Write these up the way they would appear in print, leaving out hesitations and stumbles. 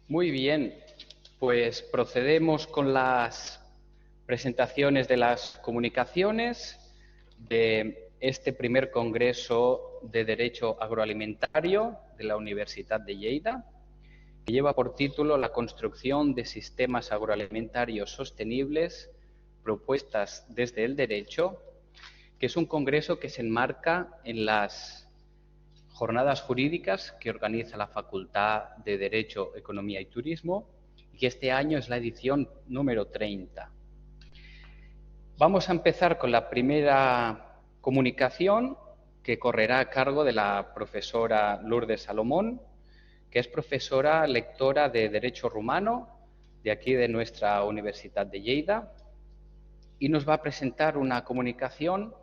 Muy bien, pues procedemos con las presentaciones de las comunicaciones de este primer Congreso de Derecho Agroalimentario de la Universidad de Lleida, que lleva por título La construcción de sistemas agroalimentarios sostenibles, propuestas desde el derecho, que es un congreso que se enmarca en las jornadas jurídicas que organiza la Facultad de Derecho, Economía y Turismo, y que este año es la edición número 30. Vamos a empezar con la primera comunicación, que correrá a cargo de la profesora Lourdes Salomón, que es profesora lectora de Derecho Rumano de aquí de nuestra Universidad de Lleida, y nos va a presentar una comunicación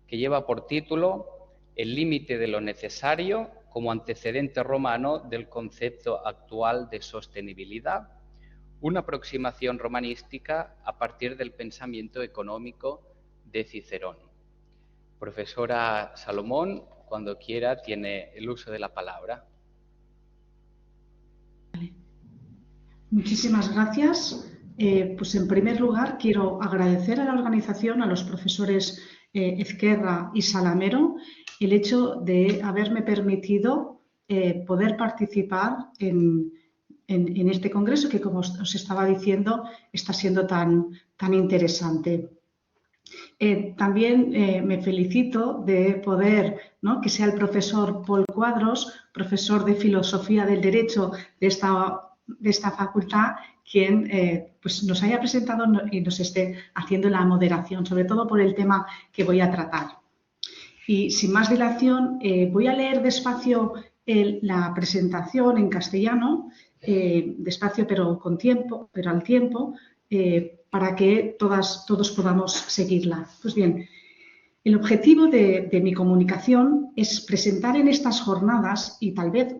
que lleva por título El límite de lo necesario como antecedente romano del concepto actual de sostenibilidad, una aproximación romanística a partir del pensamiento económico de Cicerón. Profesora Salomón, cuando quiera, tiene el uso de la palabra. Muchísimas gracias. Pues en primer lugar quiero agradecer a la organización, a los profesores Ezquerra y Salamero, el hecho de haberme permitido poder participar en este congreso que, como os estaba diciendo, está siendo tan interesante. También me felicito de poder, ¿no?, que sea el profesor Paul Cuadros, profesor de Filosofía del Derecho de esta facultad, quien pues nos haya presentado y nos esté haciendo la moderación, sobre todo por el tema que voy a tratar. Y sin más dilación, voy a leer despacio la presentación en castellano, despacio pero al tiempo, para que todos podamos seguirla. Pues bien, el objetivo de mi comunicación es presentar en estas jornadas, y tal vez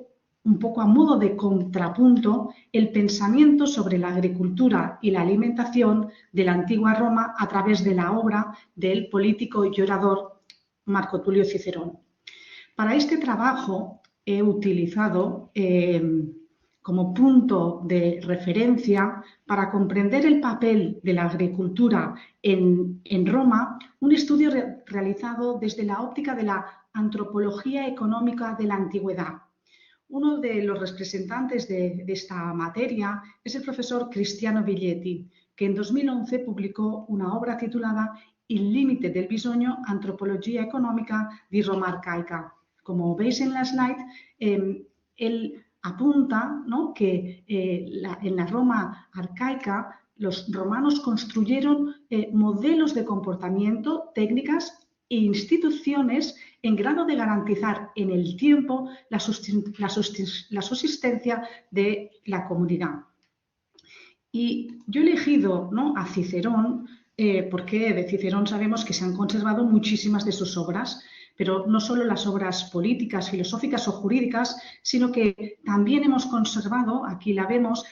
un poco a modo de contrapunto, el pensamiento sobre la agricultura y la alimentación de la antigua Roma a través de la obra del político y orador Marco Tulio Cicerón. Para este trabajo he utilizado como punto de referencia para comprender el papel de la agricultura en Roma, un estudio realizado desde la óptica de la antropología económica de la antigüedad. Uno de los representantes de esta materia es el profesor Cristiano Biglietti, que en 2011 publicó una obra titulada Il limite del bisogno, antropología económica di Roma arcaica. Como veis en la slide, él apunta, ¿no?, que en la Roma arcaica los romanos construyeron modelos de comportamiento, técnicas e instituciones en grado de garantizar en el tiempo la subsistencia de la comunidad. Y yo he elegido, ¿no?, a Cicerón porque de Cicerón sabemos que se han conservado muchísimas de sus obras, pero no solo las obras políticas, filosóficas o jurídicas, sino que también hemos conservado, aquí la vemos,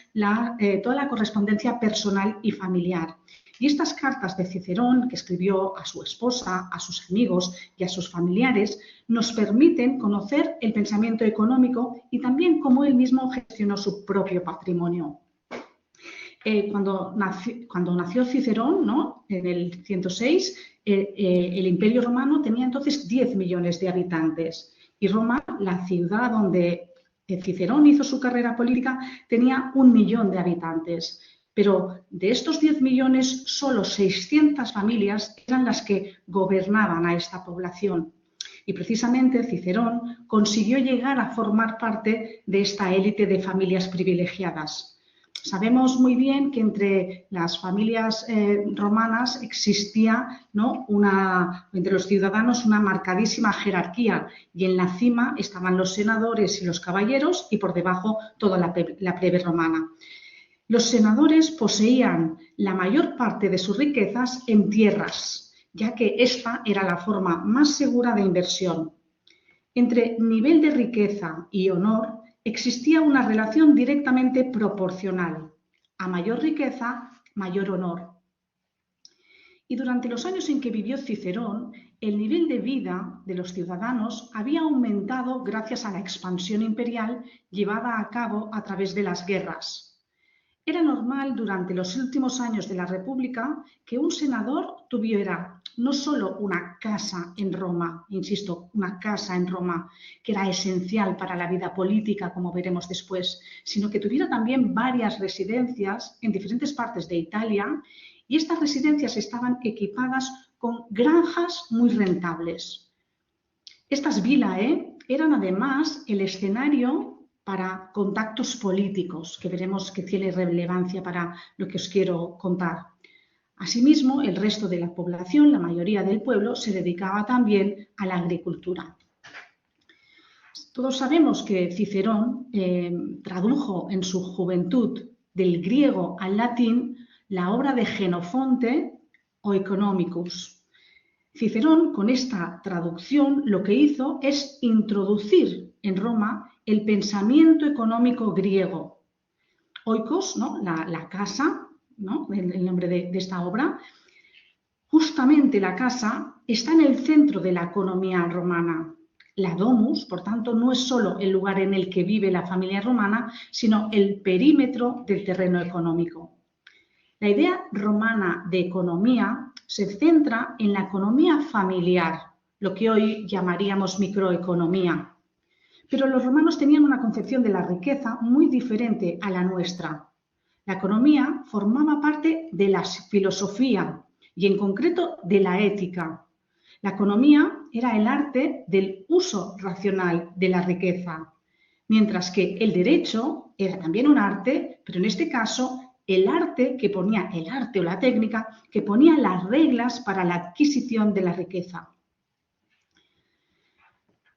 toda la correspondencia personal y familiar. Y estas cartas de Cicerón, que escribió a su esposa, a sus amigos y a sus familiares, nos permiten conocer el pensamiento económico y también cómo él mismo gestionó su propio patrimonio. Cuando nació Cicerón, ¿no?, en el 106, el Imperio Romano tenía entonces 10 millones de habitantes y Roma, la ciudad donde Cicerón hizo su carrera política, tenía 1 millón de habitantes. Pero de estos 10 millones, solo 600 familias eran las que gobernaban a esta población. Y precisamente Cicerón consiguió llegar a formar parte de esta élite de familias privilegiadas. Sabemos muy bien que entre las familias romanas existía, ¿no?, entre los ciudadanos una marcadísima jerarquía, y en la cima estaban los senadores y los caballeros y por debajo toda la plebe romana. Los senadores poseían la mayor parte de sus riquezas en tierras, ya que esta era la forma más segura de inversión. Entre nivel de riqueza y honor existía una relación directamente proporcional. A mayor riqueza, mayor honor. Y durante los años en que vivió Cicerón, el nivel de vida de los ciudadanos había aumentado gracias a la expansión imperial llevada a cabo a través de las guerras. Era normal durante los últimos años de la República que un senador tuviera no solo una casa en Roma, insisto, una casa en Roma, que era esencial para la vida política, como veremos después, sino que tuviera también varias residencias en diferentes partes de Italia, y estas residencias estaban equipadas con granjas muy rentables. Estas villae eran además el escenario para contactos políticos, que veremos que tiene relevancia para lo que os quiero contar. Asimismo, el resto de la población, la mayoría del pueblo, se dedicaba también a la agricultura. Todos sabemos que Cicerón tradujo en su juventud del griego al latín la obra de Jenofonte o Economicus. Cicerón, con esta traducción, lo que hizo es introducir en Roma el pensamiento económico griego. Oikos, ¿no? La casa, ¿no? El nombre de esta obra. Justamente la casa está en el centro de la economía romana. La domus, por tanto, no es solo el lugar en el que vive la familia romana, sino el perímetro del terreno económico. La idea romana de economía se centra en la economía familiar, lo que hoy llamaríamos microeconomía. Pero los romanos tenían una concepción de la riqueza muy diferente a la nuestra. La economía formaba parte de la filosofía y en concreto de la ética. La economía era el arte del uso racional de la riqueza, mientras que el derecho era también un arte, pero en este caso el arte o la técnica que ponía las reglas para la adquisición de la riqueza.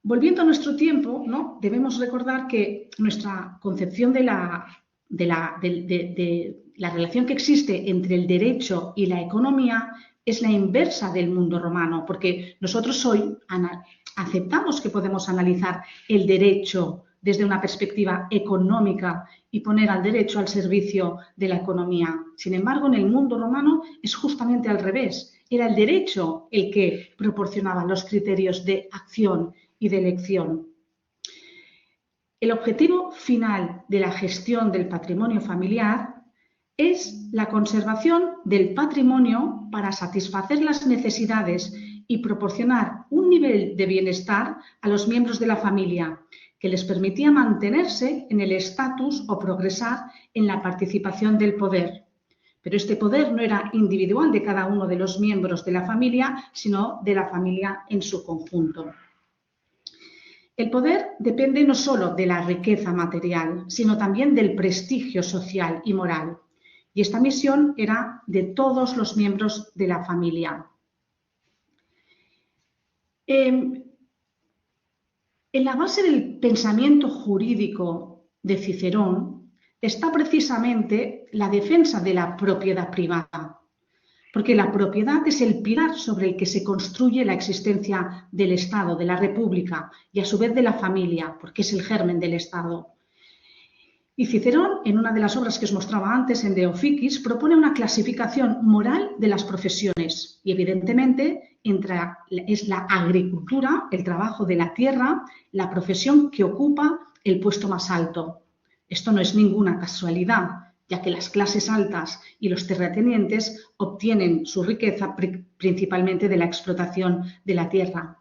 Volviendo a nuestro tiempo, ¿no? Debemos recordar que nuestra concepción de la relación que existe entre el derecho y la economía es la inversa del mundo romano, porque nosotros hoy aceptamos que podemos analizar el derecho desde una perspectiva económica y poner al derecho al servicio de la economía. Sin embargo, en el mundo romano es justamente al revés. Era el derecho el que proporcionaba los criterios de acción y de elección. El objetivo final de la gestión del patrimonio familiar es la conservación del patrimonio para satisfacer las necesidades y proporcionar un nivel de bienestar a los miembros de la familia que les permitía mantenerse en el estatus o progresar en la participación del poder. Pero este poder no era individual de cada uno de los miembros de la familia, sino de la familia en su conjunto. El poder depende no solo de la riqueza material, sino también del prestigio social y moral. Y esta misión era de todos los miembros de la familia. En la base del pensamiento jurídico de Cicerón está precisamente la defensa de la propiedad privada, porque la propiedad es el pilar sobre el que se construye la existencia del Estado, de la República y a su vez de la familia, porque es el germen del Estado. Y Cicerón, en una de las obras que os mostraba antes, en De Officiis, propone una clasificación moral de las profesiones y evidentemente es la agricultura, el trabajo de la tierra, la profesión que ocupa el puesto más alto. Esto no es ninguna casualidad, ya que las clases altas y los terratenientes obtienen su riqueza principalmente de la explotación de la tierra.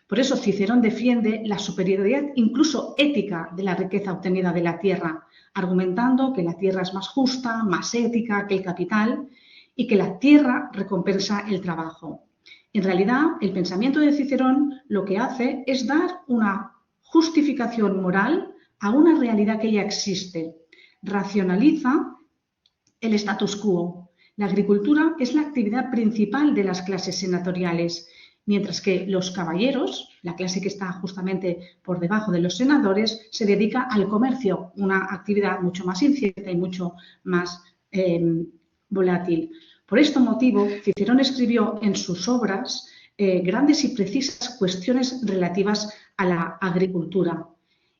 Por eso Cicerón defiende la superioridad incluso ética de la riqueza obtenida de la tierra, argumentando que la tierra es más justa, más ética que el capital y que la tierra recompensa el trabajo. En realidad, el pensamiento de Cicerón lo que hace es dar una justificación moral a una realidad que ya existe. Racionaliza el status quo. La agricultura es la actividad principal de las clases senatoriales, mientras que los caballeros, la clase que está justamente por debajo de los senadores, se dedica al comercio, una actividad mucho más incierta y mucho más volátil. Por este motivo, Cicerón escribió en sus obras grandes y precisas cuestiones relativas a la agricultura.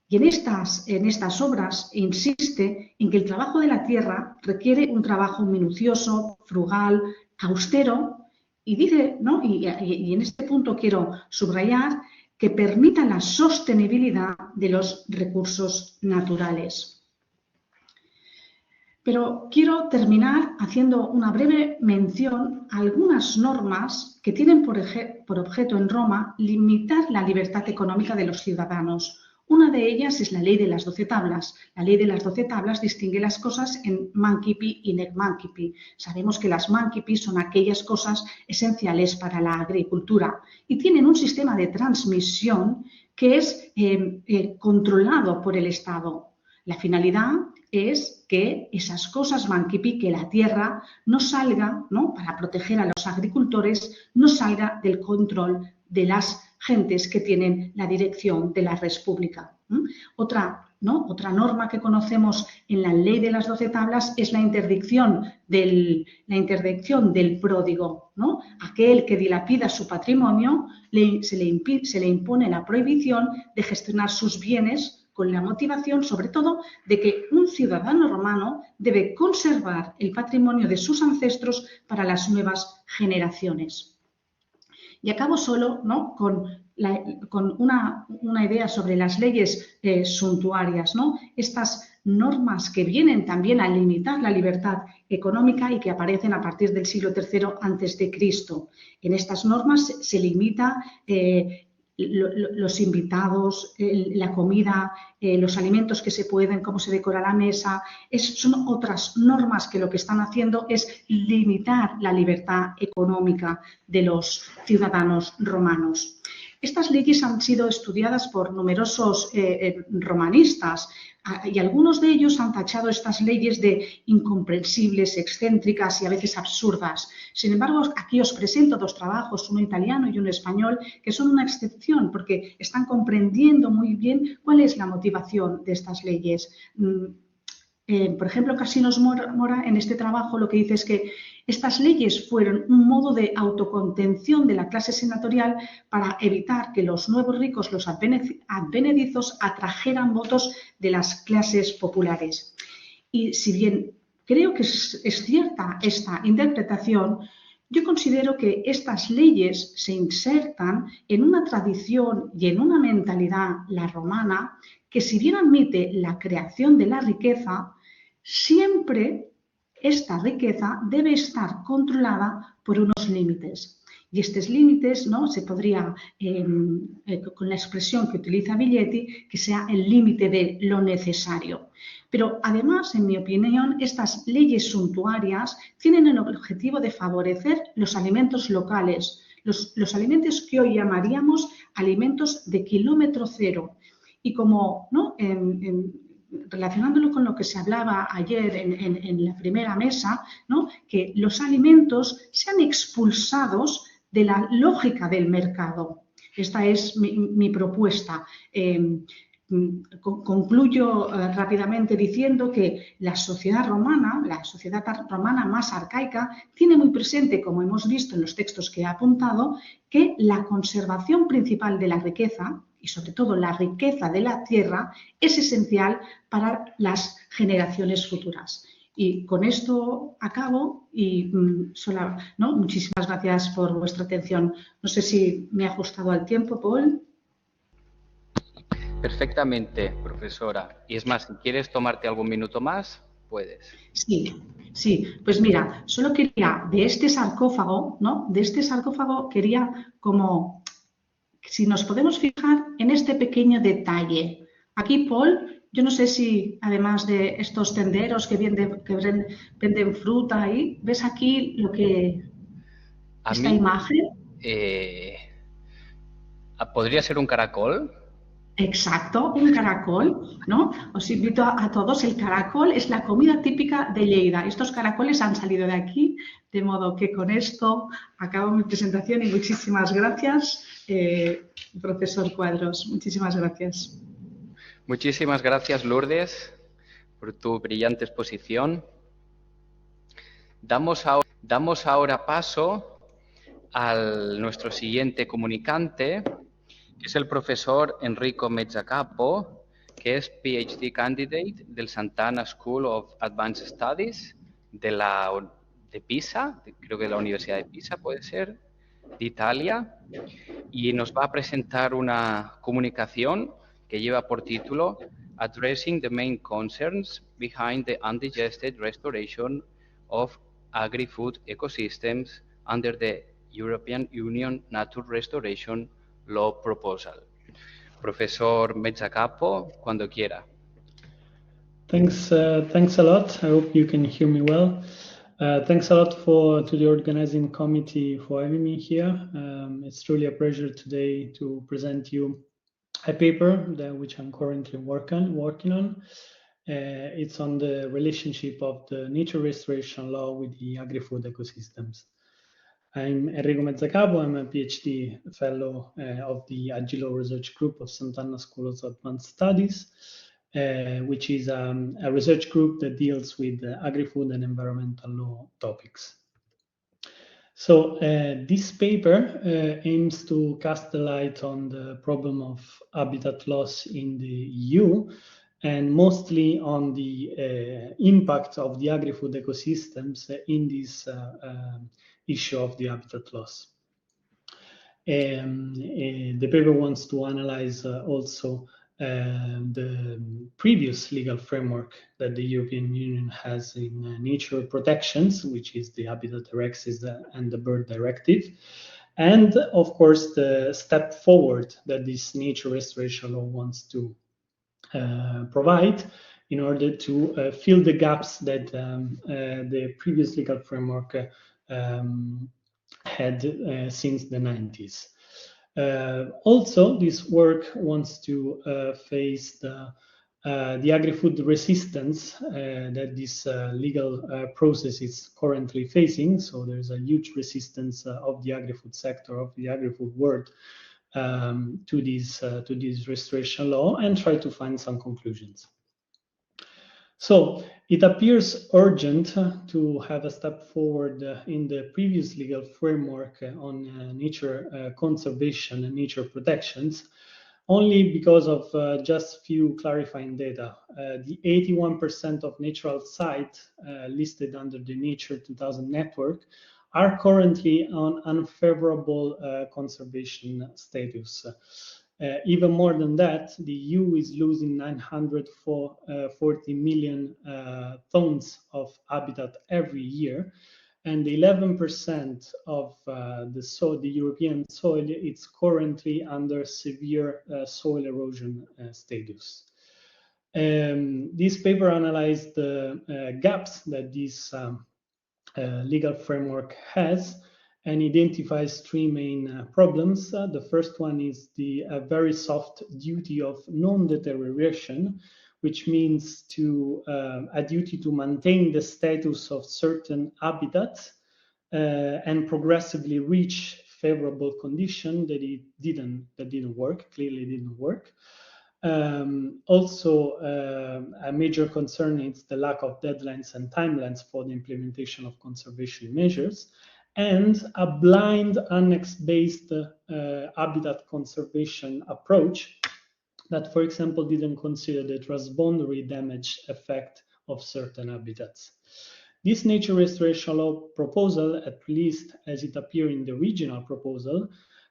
Y en estas obras insiste en que el trabajo de la tierra requiere un trabajo minucioso, frugal, austero, Y dice, ¿no? Y en este punto quiero subrayar que permita la sostenibilidad de los recursos naturales. Pero quiero terminar haciendo una breve mención a algunas normas que tienen por objeto en Roma limitar la libertad económica de los ciudadanos. Una de ellas es la ley de las 12 tablas. La ley de las 12 tablas distingue las cosas en mancipi y nec mancipi. Sabemos que las mancipi son aquellas cosas esenciales para la agricultura y tienen un sistema de transmisión que es controlado por el Estado. La finalidad es que esas cosas mancipi, que la tierra no salga, ¿no?, para proteger a los agricultores, no salga del control de las gentes que tienen la dirección de la res pública. Otra norma que conocemos en la ley de las 12 tablas es la interdicción del pródigo, ¿no? Aquel que dilapida su patrimonio se le impone la prohibición de gestionar sus bienes con la motivación, sobre todo, de que un ciudadano romano debe conservar el patrimonio de sus ancestros para las nuevas generaciones. Y acabo solo, ¿no?, con una idea sobre las leyes suntuarias, ¿no? Estas normas que vienen también a limitar la libertad económica y que aparecen a partir del siglo III a.C. En estas normas se limita los invitados, la comida, los alimentos que se pueden, cómo se decora la mesa. Son otras normas que lo que están haciendo es limitar la libertad económica de los ciudadanos romanos. Estas leyes han sido estudiadas por numerosos romanistas y algunos de ellos han tachado estas leyes de incomprensibles, excéntricas y a veces absurdas. Sin embargo, aquí os presento dos trabajos, uno italiano y uno español, que son una excepción porque están comprendiendo muy bien cuál es la motivación de estas leyes. Por ejemplo, Casinos Mora en este trabajo lo que dice es que estas leyes fueron un modo de autocontención de la clase senatorial para evitar que los nuevos ricos, los advenedizos, atrajeran votos de las clases populares. Y si bien creo que es cierta esta interpretación, yo considero que estas leyes se insertan en una tradición y en una mentalidad, la romana, que si bien admite la creación de la riqueza, siempre esta riqueza debe estar controlada por unos límites. Y estos límites, ¿no?, se podría, con la expresión que utiliza Biglietti, que sea el límite de lo necesario. Pero además, en mi opinión, estas leyes suntuarias tienen el objetivo de favorecer los alimentos locales, los alimentos que hoy llamaríamos alimentos de kilómetro cero. Y como, ¿no?, relacionándolo con lo que se hablaba ayer en la primera mesa, ¿no?, que los alimentos sean expulsados de la lógica del mercado. Esta es mi propuesta. Concluyo rápidamente diciendo que la sociedad romana más arcaica, tiene muy presente, como hemos visto en los textos que he apuntado, que la conservación principal de la riqueza, y sobre todo la riqueza de la tierra, es esencial para las generaciones futuras. Y con esto acabo y muchísimas gracias por vuestra atención. No sé si me ha ajustado al tiempo, Paul. Perfectamente, profesora. Y es más, si quieres tomarte algún minuto más, puedes. Sí. Pues mira, solo quería de este sarcófago, ¿no?, quería como, si nos podemos fijar en este pequeño detalle. Aquí, Paul, yo no sé si además de estos tenderos que venden fruta ahí, ¿ves aquí lo que esta imagen? ¿Podría ser un caracol? Exacto, un caracol, ¿no? Os invito a todos. El caracol es la comida típica de Lleida. Estos caracoles han salido de aquí, de modo que con esto acabo mi presentación y muchísimas gracias, profesor Cuadros. Muchísimas gracias. Muchísimas gracias, Lourdes, por tu brillante exposición. Damos ahora paso a nuestro siguiente comunicante, que es el profesor Enrico Mezzacapo, que es PhD Candidate del Santa Ana School of Advanced Studies de Pisa, creo que de la Universidad de Pisa puede ser, de Italia, y nos va a presentar una comunicación que lleva por título Addressing the Main Concerns Behind the Undigested Restoration of Agri-Food Ecosystems under the European Union Nature Restoration Law Proposal. Profesor Mezzacapo, cuando quiera. Thanks a lot. I hope you can hear me well. Thanks a lot to the organizing committee for having me here. It's truly a pleasure today to present you a paper which I'm currently working on. It's on the relationship of the nature restoration law with the agri-food ecosystems. I'm Enrico Mezzacapo. I'm a PhD fellow of the Agilo Research Group of Sant'Anna School of Advanced Studies, which is a research group that deals with agri-food and environmental law topics. So this paper aims to cast the light on the problem of habitat loss in the EU, and mostly on the impact of the agri-food ecosystems in this issue of the habitat loss. The paper wants to analyze also the previous legal framework that the European Union has in nature protections, which is the Habitat Directive and the Bird Directive, and of course the step forward that this nature restoration law wants to provide in order to fill the gaps that the previous legal framework had since the 90s. Also, this work wants to face the agri-food resistance that this legal process is currently facing. So there's a huge resistance of the agri-food sector, of the agri-food world, to this restoration law, and try to find some conclusions. So it appears urgent to have a step forward in the previous legal framework on nature conservation and nature protections, only because of just few clarifying data. The 81% of natural sites listed under the Nature 2000 network are currently on unfavorable conservation status. Even more than that, the EU is losing 940 million tons of habitat every year, and 11% of the European soil is currently under severe soil erosion status. This paper analyzed the gaps that this legal framework has and identifies three main problems. The first one is the very soft duty of non-deterioration, which means a duty to maintain the status of certain habitats and progressively reach favorable condition that didn't work, clearly didn't work. Also, a major concern is the lack of deadlines and timelines for the implementation of conservation measures, and a blind annex-based habitat conservation approach that, for example, didn't consider the transboundary damage effect of certain habitats. This nature restoration law proposal, at least as it appears in the regional proposal,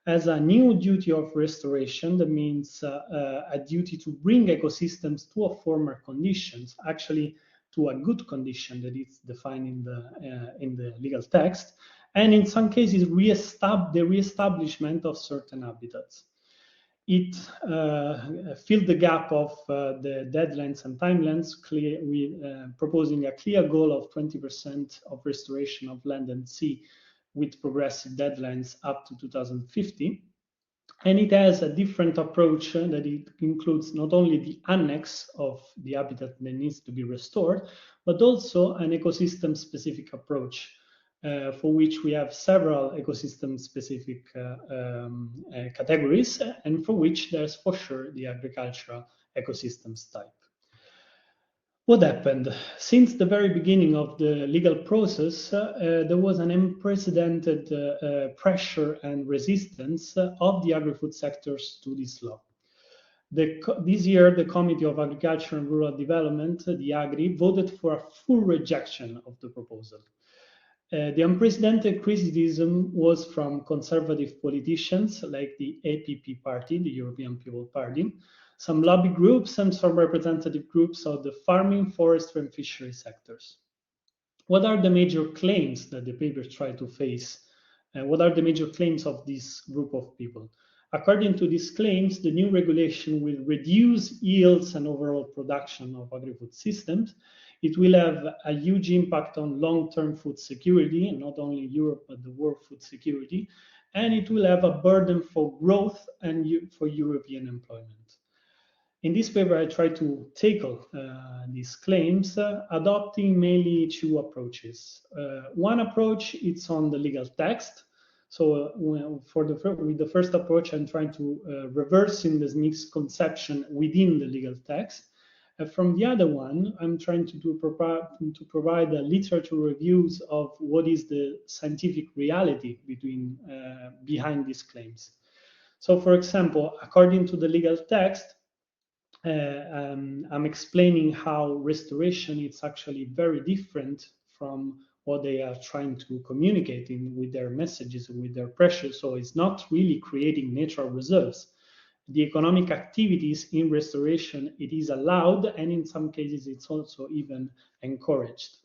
has a new duty of restoration. That means a duty to bring ecosystems to a former conditions, actually to a good condition that is defined in the legal text, and in some cases the reestablishment of certain habitats. It filled the gap of the deadlines and timelines, proposing a clear goal of 20% of restoration of land and sea with progressive deadlines up to 2050. And it has a different approach that it includes not only the annex of the habitat that needs to be restored, but also an ecosystem-specific approach for which we have several ecosystem-specific categories, and for which there's for sure the agricultural ecosystems type. What happened? Since the very beginning of the legal process, there was an unprecedented pressure and resistance of the agri-food sectors to this law. This year, the Committee of Agriculture and Rural Development, the AGRI, voted for a full rejection of the proposal. The unprecedented criticism was from conservative politicians like the APP party, the European People Party, some lobby groups, and some representative groups of the farming, forestry, and fishery sectors. What are the major claims that the paper tried to face? What are the major claims of this group of people? According to these claims, the new regulation will reduce yields and overall production of agri-food systems. It will have a huge impact on long-term food security, and not only Europe, but the world food security. And it will have a burden for growth and for European employment. In this paper, I try to tackle these claims, adopting mainly two approaches. One approach is on the legal text. So with the first approach, I'm trying to reverse in this misconception within the legal text. From the other one, I'm trying to provide literature reviews of what is the scientific reality behind these claims. So, for example, according to the legal text, I'm explaining how restoration is actually very different from what they are trying to communicate with their messages, with their pressure. So it's not really creating natural reserves. The economic activities in restoration, it is allowed, and in some cases it's also even encouraged.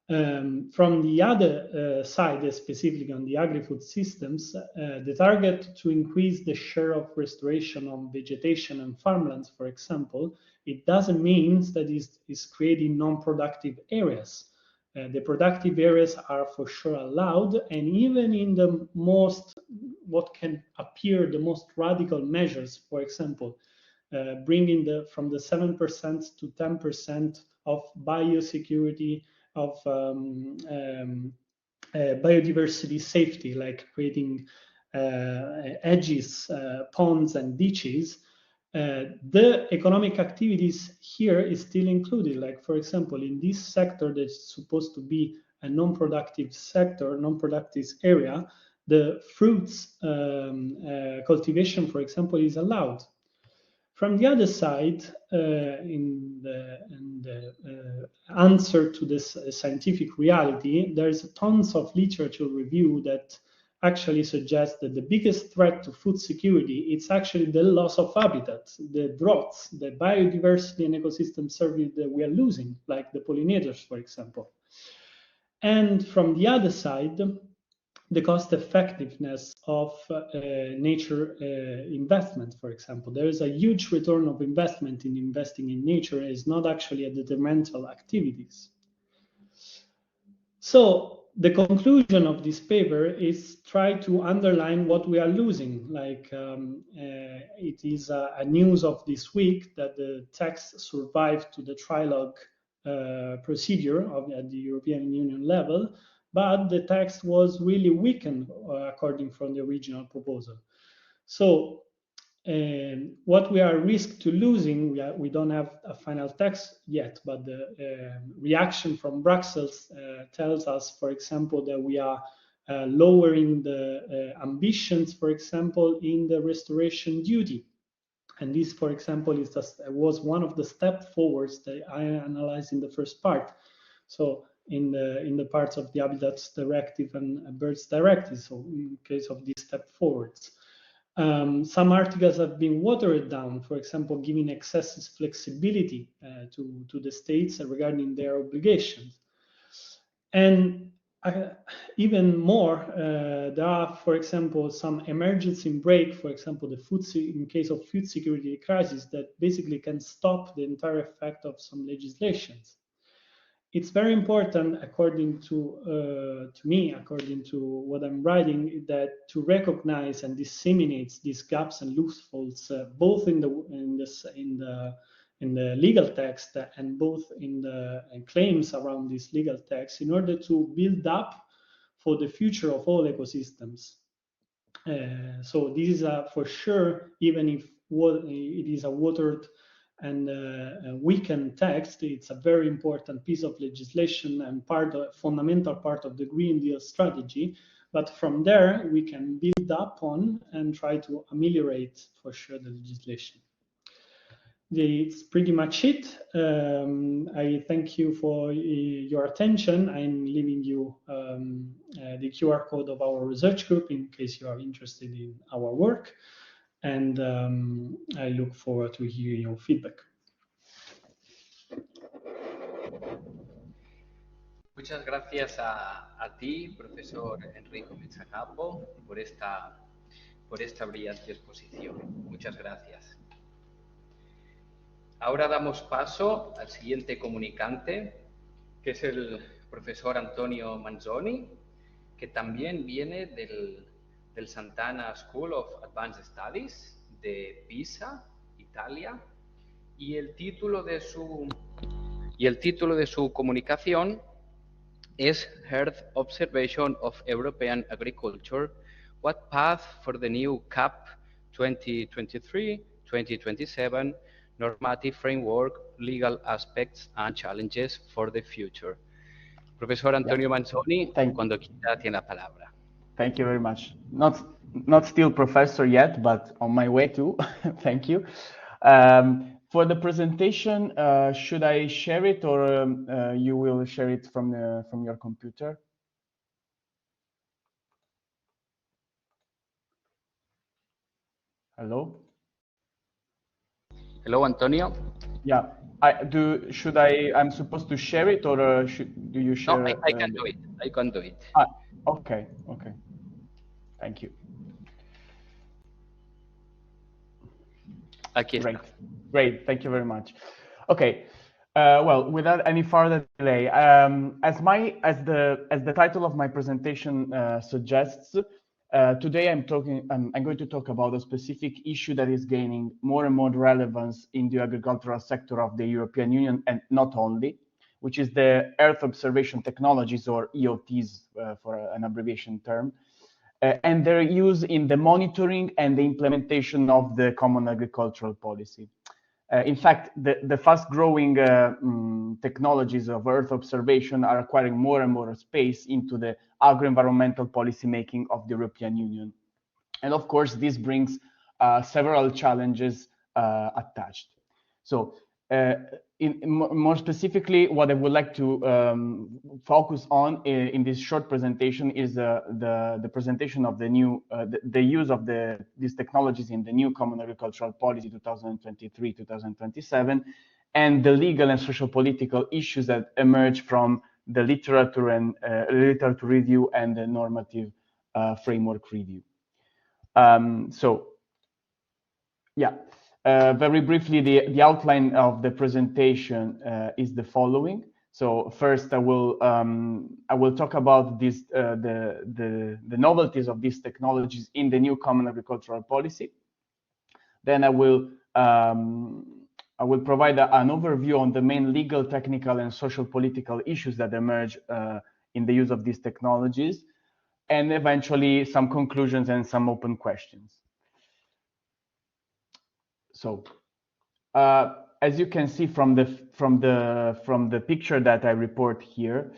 From the other side, specifically on the agri-food systems, the target to increase the share of restoration on vegetation and farmlands, for example, it doesn't mean that it's creating non-productive areas. The productive areas are for sure allowed, and even in the what can appear the most radical measures, for example, bringing from the 7% to 10% of biosecurity, of biodiversity safety, like creating edges, ponds, and ditches, the economic activities here is still included. Like, for example, in this sector that's supposed to be a non-productive sector, non-productive area, the fruits cultivation, for example, is allowed. From the other side, in the answer to this scientific reality, there's tons of literature review that actually suggests that the biggest threat to food security is actually the loss of habitat, the droughts, the biodiversity and ecosystem service that we are losing, like the pollinators, for example. And from the other side, the cost effectiveness of nature investment, for example. There is a huge return of investment in investing in nature. It's not actually a detrimental activities. So the conclusion of this paper is try to underline what we are losing. Like it is a news of this week that the text survived to the trilogue procedure at the European Union level, but the text was really weakened according from the original proposal. So what we are risk to losing, we don't have a final text yet, but the reaction from Brussels tells us, for example, that we are lowering the ambitions, for example, in the restoration duty. And this, for example, was one of the step forwards that I analyzed in the first part. So in the parts of the Habitats Directive and Birds Directive, so in case of these step forwards. Some articles have been watered down, for example, giving excessive flexibility to the states regarding their obligations. And even more, there are, for example, some emergency break, for example, in case of food security crisis, that basically can stop the entire effect of some legislations. It's very important, according to me, according to what I'm writing, that to recognize and disseminate these gaps and loopholes, both in the legal text and both in the claims around this legal text, in order to build up for the future of all ecosystems. So this is for sure, even if it is a watered and weakened text, it's a very important piece of legislation and fundamental part of the Green Deal strategy. But from there, we can build up on and try to ameliorate for sure the legislation. it's pretty much it. I thank you for your attention. I'm leaving you the QR code of our research group in case you are interested in our work. And I look forward to hearing your feedback. Muchas gracias a ti, profesor Enrico Mezzacapo, por esta brillante exposición. Muchas gracias. Ahora damos paso al siguiente comunicante, que es el profesor Antonio Manzoni, que también viene del Sant'Anna School of Advanced Studies de Pisa, Italia, y el título de su comunicación es Earth Observation of European Agriculture, What Path for the New CAP 2023-2027 Normative Framework, Legal Aspects and Challenges for the Future. Profesor Antonio Manzoni, cuando quiera tiene la palabra. Thank you very much. Not still professor yet, but on my way to. Thank you. For the presentation, should I share it, or you will share it from your computer? Hello. Hello, Antonio. Yeah. I'm supposed to share it, or do you share? No, I can do it. I can do it. Okay. Thank you. Aquí está. Great. Thank you very much. Okay. Well, without any further delay, as the title of my presentation suggests, today I'm going to talk about a specific issue that is gaining more and more relevance in the agricultural sector of the European Union, and not only, which is the Earth Observation Technologies, or EOTs for an abbreviation term, and their use in the monitoring and the implementation of the Common Agricultural Policy. In fact, the fast-growing technologies of Earth observation are acquiring more and more space into the agro-environmental policy making of the European Union. And of course, this brings several challenges attached. So, more specifically, what I would like to focus on in this short presentation is the presentation of the new the use of these technologies in the new Common Agricultural Policy 2023-2027, and the legal and social political issues that emerge from the literature and literature review and the normative framework review. Very briefly, the outline of the presentation is the following. So first, I will talk about this the novelties of these technologies in the new Common Agricultural Policy. Then I will provide an overview on the main legal, technical, and social political issues that emerge in the use of these technologies, and eventually some conclusions and some open questions. So, as you can see from the picture that I report here,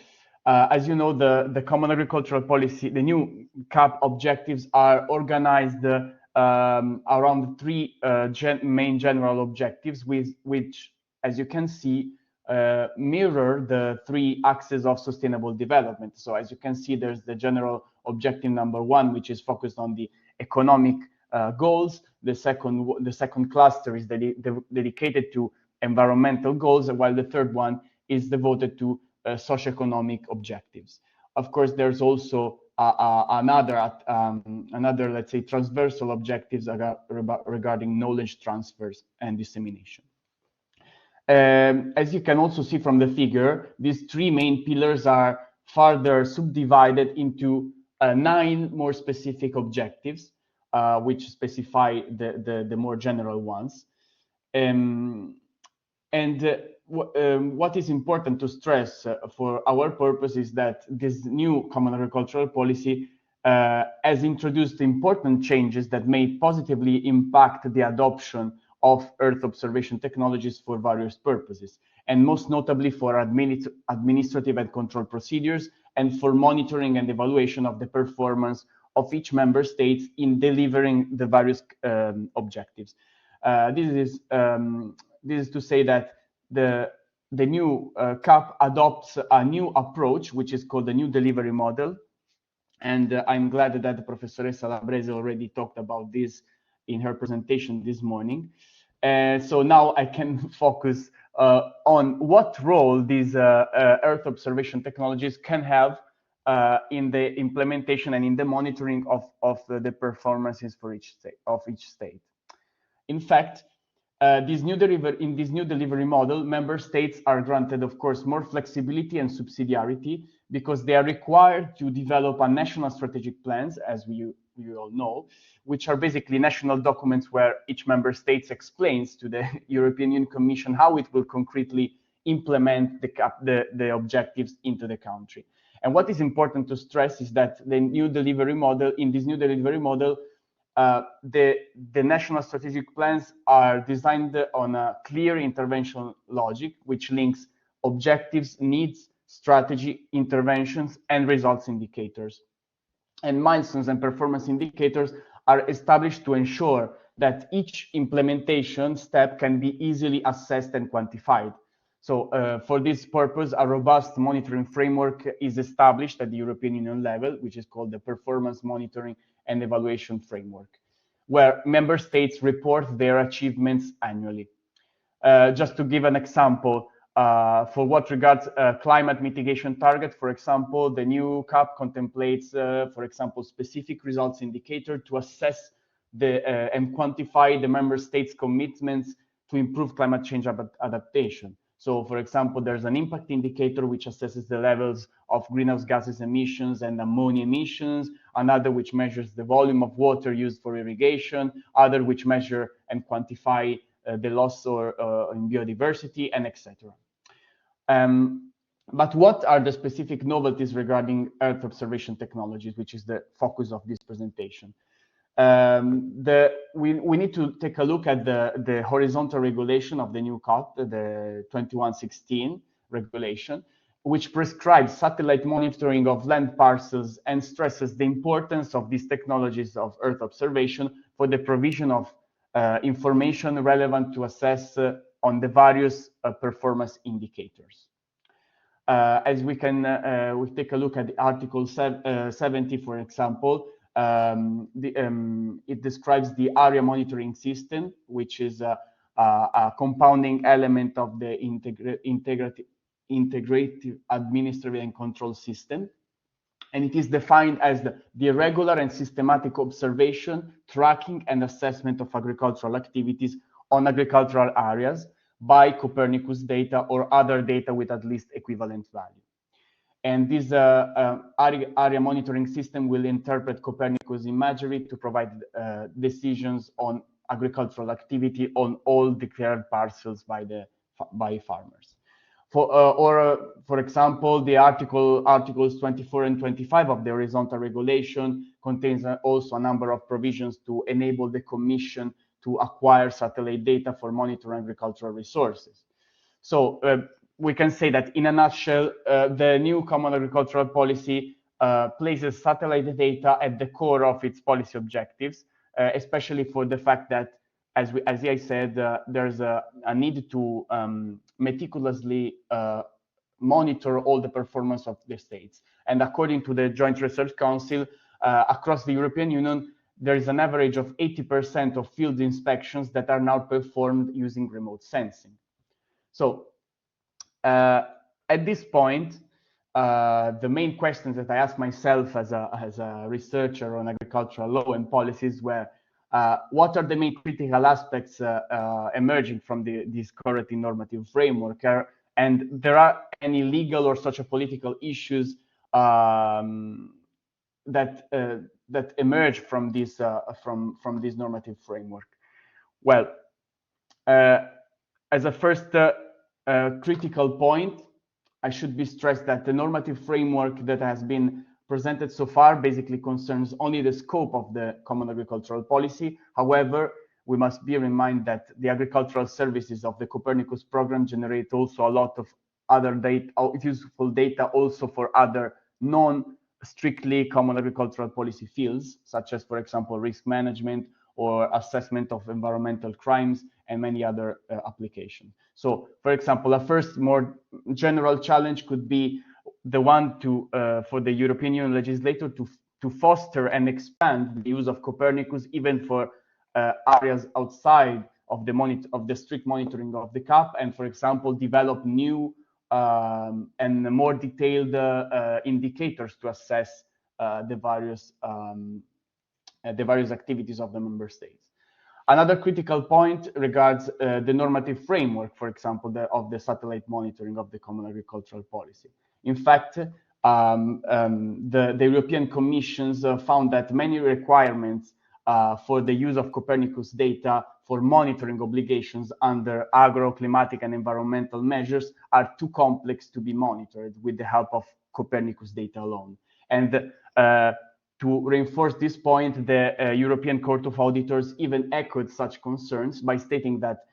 as you know, the Common Agricultural Policy, the new CAP objectives are organized around three main general objectives, which, as you can see, mirror the three axes of sustainable development. So, as you can see, there's the general objective number 1, which is focused on the economic goals. The second cluster is dedicated to environmental goals, while the third one is devoted to socioeconomic objectives. Of course, there's also another, let's say, transversal objectives regarding knowledge transfers and dissemination. As you can also see from the figure, these three main pillars are further subdivided into 9 more specific objectives, which specify the more general ones. What is important to stress for our purpose is that this new Common Agricultural Policy has introduced important changes that may positively impact the adoption of Earth observation technologies for various purposes, and most notably for administrative and control procedures, and for monitoring and evaluation of the performance of each member state in delivering the various objectives. this is to say that the new CAP adopts a new approach, which is called the new delivery model. And I'm glad that Professoressa Labrese already talked about this in her presentation this morning. So now I can focus on what role these Earth observation technologies can have in the implementation and in the monitoring of the performances for each state. In fact, in this new delivery model, member states are granted, of course, more flexibility and subsidiarity because they are required to develop a national strategic plans, as you all know, which are basically national documents where each member state explains to the European Union Commission how it will concretely implement the objectives into the country. And what is important to stress is that in this new delivery model, the national strategic plans are designed on a clear intervention logic, which links objectives, needs, strategy, interventions, and results indicators. And milestones and performance indicators are established to ensure that each implementation step can be easily assessed and quantified. So for this purpose, a robust monitoring framework is established at the European Union level, which is called the Performance Monitoring and Evaluation Framework, where member states report their achievements annually. Just to give an example, for what regards climate mitigation target, for example, the new CAP contemplates, for example, specific results indicator to assess and quantify the member states' commitments to improve climate change adaptation. So, for example, there's an impact indicator which assesses the levels of greenhouse gases emissions and ammonia emissions, another which measures the volume of water used for irrigation, other which measure and quantify the loss in biodiversity, and etc. But what are the specific novelties regarding Earth observation technologies, which is the focus of this presentation? We need to take a look at the horizontal regulation of the new CAP, the 2116 regulation, which prescribes satellite monitoring of land parcels and stresses the importance of these technologies of Earth observation for the provision of information relevant to assess on the various performance indicators. As we take a look at the Article 70, for example, it describes the area monitoring system, which is a compounding element of the integrative administrative and control system. And it is defined as the regular and systematic observation, tracking, and assessment of agricultural activities on agricultural areas by Copernicus data or other data with at least equivalent value. And this area monitoring system will interpret Copernicus imagery to provide decisions on agricultural activity on all declared parcels by farmers. For example, the Articles 24 and 25 of the horizontal regulation contains also a number of provisions to enable the Commission to acquire satellite data for monitoring agricultural resources. So we can say that in a nutshell, the new Common Agricultural Policy places satellite data at the core of its policy objectives, especially for the fact that, as I said, there's a need to meticulously monitor all the performance of the states. And according to the Joint Research Council, across the European Union, there is an average of 80% of field inspections that are now performed using remote sensing. So at this point, the main questions that I asked myself as a researcher on agricultural law and policies were, what are the main critical aspects emerging from this current normative framework? And there are any legal or socio-political issues that emerge from this normative framework? Well, as a first critical point, I should be stressed that the normative framework that has been presented so far basically concerns only the scope of the Common Agricultural Policy. However, we must bear in mind that the agricultural services of the Copernicus program generate also a lot of other data, useful data also for other non-strictly Common Agricultural Policy fields, such as, for example, risk management or assessment of environmental crimes and many other applications. So, for example, a first more general challenge could be the one for the European Union legislator to foster and expand the use of Copernicus even for areas outside of the strict monitoring of the CAP, and, for example, develop new and more detailed indicators to assess the various activities of the member states. Another critical point regards the normative framework, for example, of the satellite monitoring of the Common Agricultural Policy. In fact, the European Commission found that many requirements for the use of Copernicus data for monitoring obligations under agro-climatic and environmental measures are too complex to be monitored with the help of Copernicus data alone. And to reinforce this point, the European Court of Auditors even echoed such concerns by stating that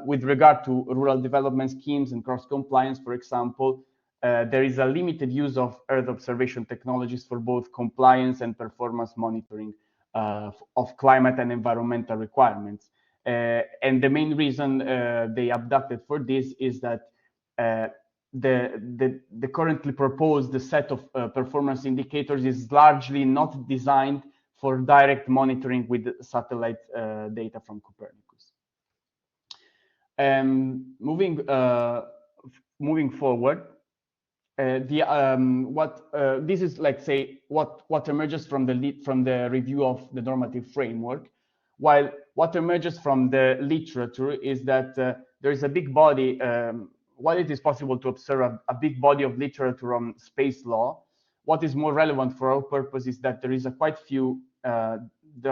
with regard to rural development schemes and cross-compliance, for example, there is a limited use of Earth observation technologies for both compliance and performance monitoring of climate and environmental requirements. And the main reason they abducted for this is that the currently proposed set of performance indicators is largely not designed for direct monitoring with satellite data from Copernicus. Moving forward, this is, like, say, what emerges from the review of the normative framework, while what emerges from the literature is that there is a big body. While it is possible to observe a big body of literature on space law, what is more relevant for our purpose is that there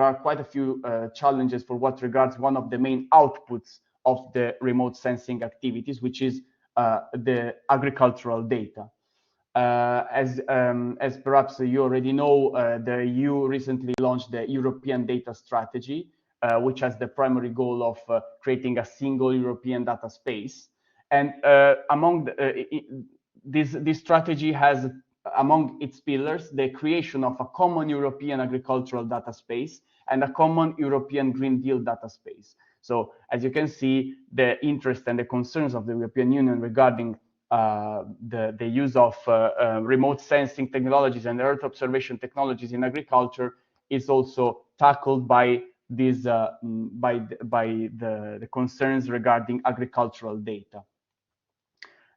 are quite a few challenges for what regards one of the main outputs of the remote sensing activities, which is the agricultural data. As perhaps you already know, the EU recently launched the European Data Strategy, which has the primary goal of creating a single European data space. And this strategy has among its pillars the creation of a common European agricultural data space and a common European Green Deal data space. So, as you can see, the interest and the concerns of the European Union regarding the use of remote sensing technologies and Earth observation technologies in agriculture is also tackled by these by the concerns regarding agricultural data.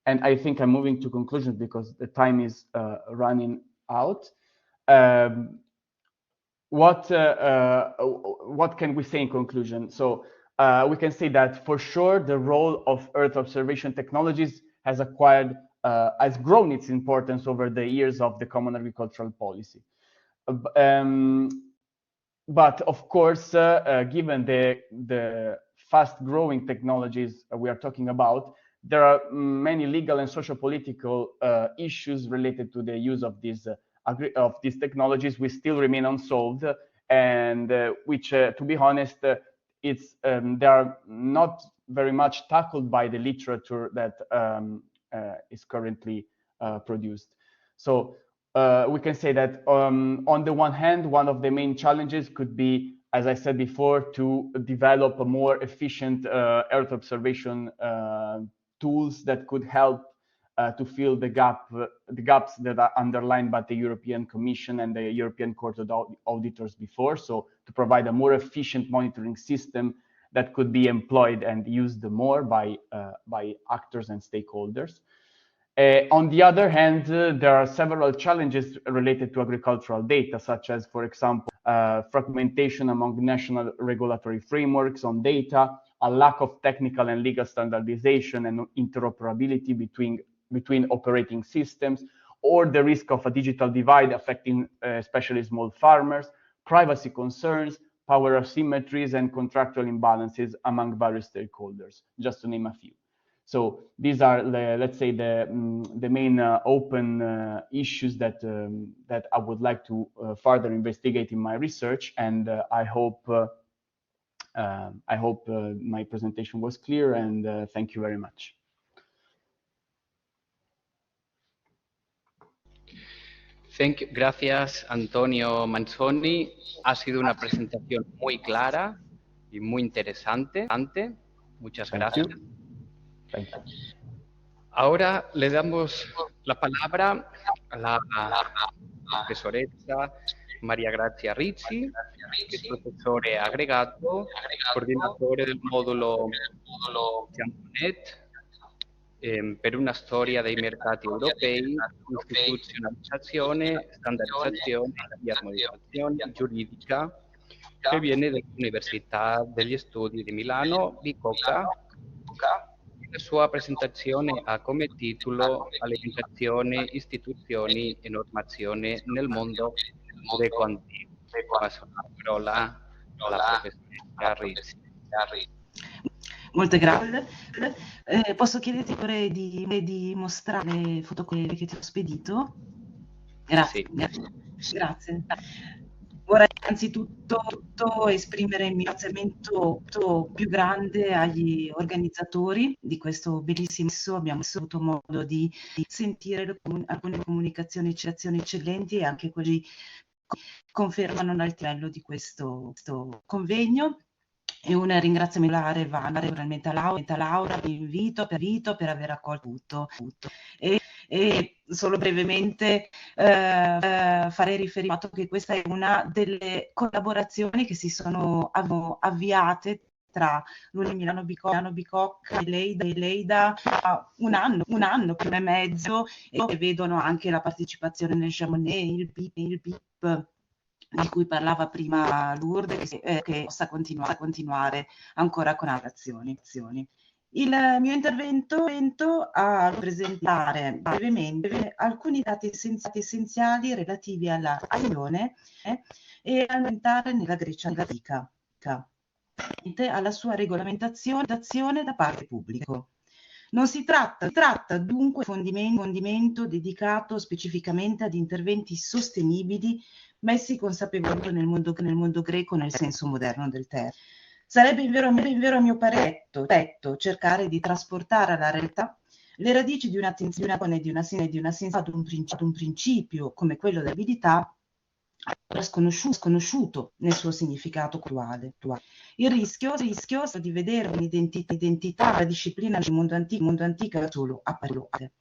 And I think I'm moving to conclusions because the time is running out. What can we say in conclusion? So we can say that for sure the role of Earth observation technologies has grown its importance over the years of the Common Agricultural Policy. But of course, given the fast-growing technologies we are talking about, there are many legal and socio-political issues related to the use of these technologies which still remain unsolved, and which, to be honest, they are not very much tackled by the literature that is currently produced. So we can say that on the one hand, one of the main challenges could be, as I said before, to develop a more efficient Earth observation tools that could help to fill the gaps that are underlined by the European Commission and the European Court of Auditors before. So to provide a more efficient monitoring system that could be employed and used more by actors and stakeholders. On the other hand, there are several challenges related to agricultural data, such as, for example, fragmentation among national regulatory frameworks on data, a lack of technical and legal standardization and interoperability between operating systems, or the risk of a digital divide affecting especially small farmers, privacy concerns, power asymmetries, and contractual imbalances among various stakeholders, just to name a few. So these are, let's say, the main open issues that I would like to further investigate in my research, and I hope my presentation was clear, and thank you very much. Gracias, Antonio Manzoni. Ha sido una presentación muy clara y muy interesante. Muchas Thank gracias. you. Thank you. Ahora le damos la palabra a la professoressa Maria Grazia Ricci, che è professore aggregato, coordinatore del modulo Ciamponet per una storia dei mercati europei, istituzionalizzazione, standardizzazione e armonizzazione giuridica, che viene dall'Università degli Studi di Milano, Bicocca. La sua presentazione ha come titolo Alimentazione, istituzioni e normazione nel mondo greco-antico. Passo la parola alla professoressa Ricci. Molte grazie. Posso chiederti pure di mostrare le fotocopie che ti ho spedito? Grazie. Sì. Grazie. Vorrei innanzitutto esprimere il mio ringraziamento più grande agli organizzatori di questo bellissimo. Abbiamo avuto modo di sentire alcune comunicazioni eccellenti e anche quelli confermano l'alto livello di questo convegno. E un ringraziamento va naturalmente a Laura, vi invito per aver accolto tutto. E solo brevemente fare riferimento che questa è una delle collaborazioni che si sono avviate tra l'Uni Milano Bicocca e Leida un anno più e mezzo, e vedono anche la partecipazione nel Chamonix, il BIP di cui parlava prima Lourdes, che possa continuare ancora con altre azioni. Il mio intervento a presentare brevemente alcuni dati essenziali relativi alla Unione e all'entrare nella Grecia antica, alla sua regolamentazione d'azione da parte pubblico. Non si tratta dunque di un fondimento dedicato specificamente ad interventi sostenibili messi consapevolmente nel mondo greco nel senso moderno del termine. Sarebbe invero a mio parere cercare di trasportare alla realtà le radici di un'attenzione e di una sensibilità ad un principio come quello dell'abilità sconosciuto nel suo significato attuale. Il rischio di vedere un'identità, la disciplina del mondo antico solo apparire.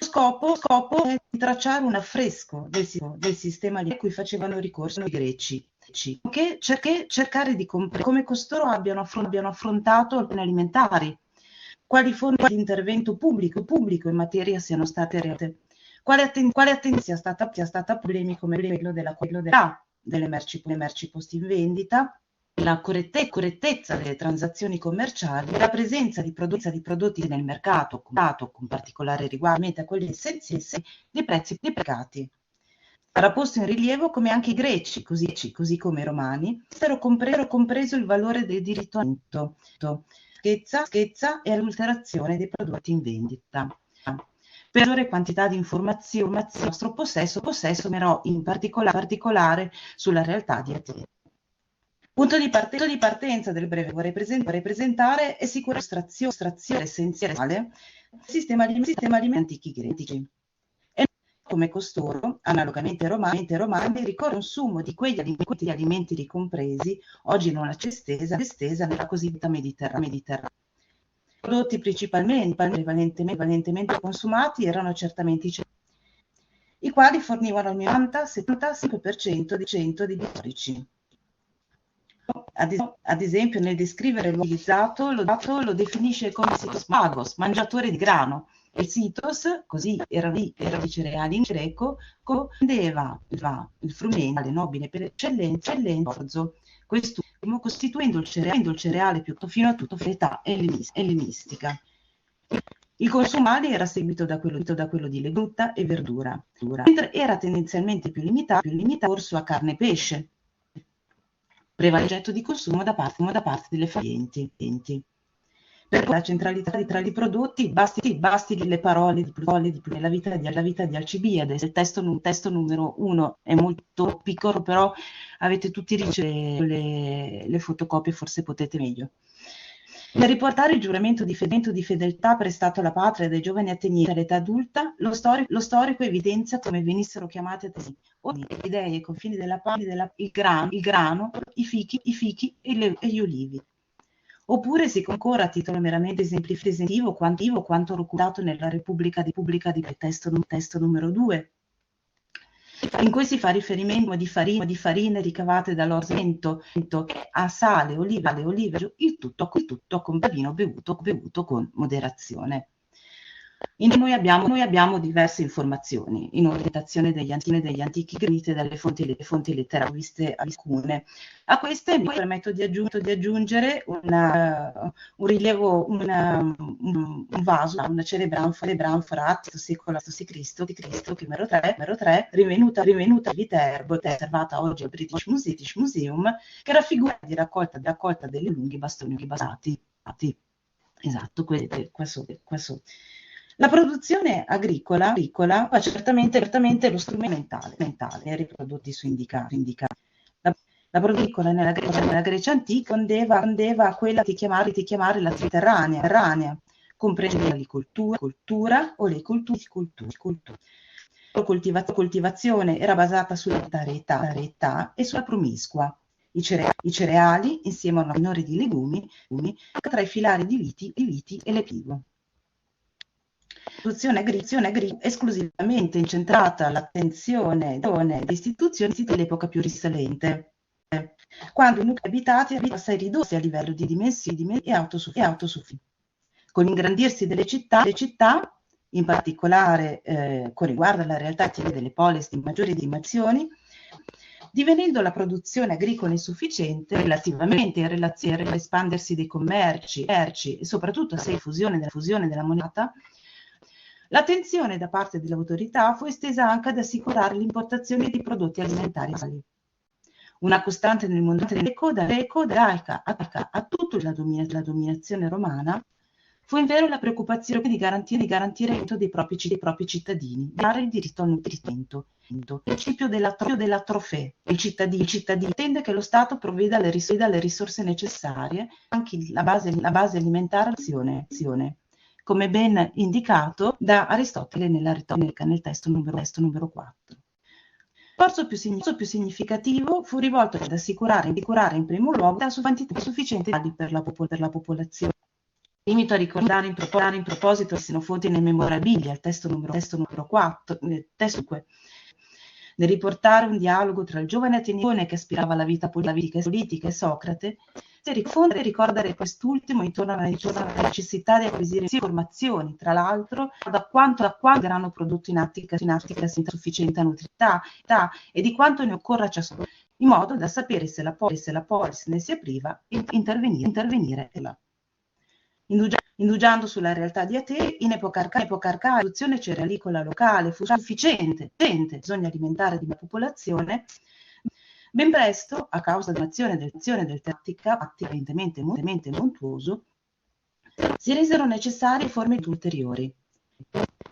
Lo scopo è di tracciare un affresco del sistema a cui facevano ricorso i greci, che cercare di comprendere come costoro abbiano affrontato alcuni alimentari, quali forme di intervento pubblico in materia siano state realizzate, quale attenzione sia stata a problemi come quello delle merci poste in vendita, la correttezza delle transazioni commerciali, la presenza di prodotti nel mercato, con particolare riguardo a quelli essenziali dei prezzi precati. Era posto in rilievo come anche i greci, così come i romani, avessero compreso il valore del diritto all'alimento, schezza e adulterazione dei prodotti in vendita. Per maggiore quantità di informazioni in nostro possesso, però in particolare sulla realtà di Atene. Punto di partenza del breve vorrei presentare è sicuramente un'illustrazione essenziale del sistema alimentare antichi greci. E come costoro, analogamente ai romani, ricorre il consumo di quegli alimenti ricompresi, oggi in una estesa nella cosiddetta Mediterranea. Prodotti principalmente prevalentemente consumati erano certamente i quali fornivano il 90-75% di storici. Ad esempio, nel descrivere l'uomo utilizzato, lo definisce come sitos magos, mangiatore di grano. Il sitos, così erano i cereali in greco, comprendeva il frumento nobile per eccellenza orzo, quest'ultimo costituendo il cereale più fino a tutta l'età ellenistica. Il consumo era seguito da quello di frutta e verdura, mentre era tendenzialmente più limitato corso a carne e pesce, prevalegente di consumo da parte delle famiglie. Per la centralità tra i prodotti, basti le parole della vita di Alcibiades. Il testo numero 1 è molto piccolo, però avete tutti le fotocopie, forse potete meglio. Nel riportare il giuramento di fedeltà prestato alla patria dai giovani ateniesi all'età adulta, lo storico evidenzia come venissero chiamate ogni idee ai confini della il grano, i fichi e gli olivi. oppure si concorre a titolo meramente esemplificativo quanto raccontato nella Repubblica di testo numero 2, in cui si fa riferimento di farine ricavate dall'orzo a sale, olive, il tutto con vino bevuto con moderazione. Noi abbiamo diverse informazioni in orientazione degli antichi greci e dalle fonti letterarie viste alcune. A queste mi permetto di aggiungere un rilievo, un vaso, una cerebranfora secolo Cristo, che numero 3, rivenuta a Viterbo, conservata oggi al British Museum, che raffigura di raccolta delle lunghi bastoni basati. Esatto, questo. La produzione agricola fa certamente lo strumento mentale nei riprodotti su indicati. La produzione nella Grecia antica tendeva a quella di chiamare la terranea, comprendendo l'agricoltura o le culture. La coltivazione era basata sulla varietà e sulla promiscua. I cereali, insieme a una minore di legumi, tra i filari di viti e le pivo. La produzione agricola è esclusivamente incentrata all'attenzione delle istituzioni dell'epoca più risalente, quando i nuclei abitati erano assai ridotti a livello di dimensioni e autosufficienti. Con l'ingrandirsi delle città, in particolare con riguardo alla realtà delle polis di maggiori dimensioni, divenendo la produzione agricola insufficiente relativamente in relazione all'espandersi dei commerci e soprattutto a sei fusione della moneta, l'attenzione da parte dell'autorità fu estesa anche ad assicurare l'importazione di prodotti alimentari. Una costante nel mondo greco, dall'ebraica a tutta la dominazione romana, fu invero la preoccupazione di garantire il diritto dei propri cittadini, di dare il diritto al nutrimento. Il principio della trofea. Il cittadino intende che lo Stato provveda alle risorse necessarie, anche la base alimentare all'azione, come ben indicato da Aristotele nella retorica, nel testo numero 4. Il sforzo più significativo fu rivolto ad assicurare in primo luogo la quantità sufficiente per la popolazione. Limito a ricordare in proposito siano fonti nei memorabilia, il testo numero 4, testo 5, nel riportare un dialogo tra il giovane Atenione che aspirava alla vita politica e Socrate, si ricordare quest'ultimo intorno alla necessità di acquisire informazioni, tra l'altro, da quanto grano prodotto in Attica senza sufficiente nutrità e di quanto ne occorra a ciascuno, in modo da sapere se la polis ne sia priva e intervenire là. Indugiando sulla realtà di Atene, in epoca arcaica la produzione cerealicola locale fu sufficiente, bisogna alimentare di una popolazione. Ben presto, a causa dell'azione del Attica, apparentemente montuoso, si resero necessarie forme ulteriori.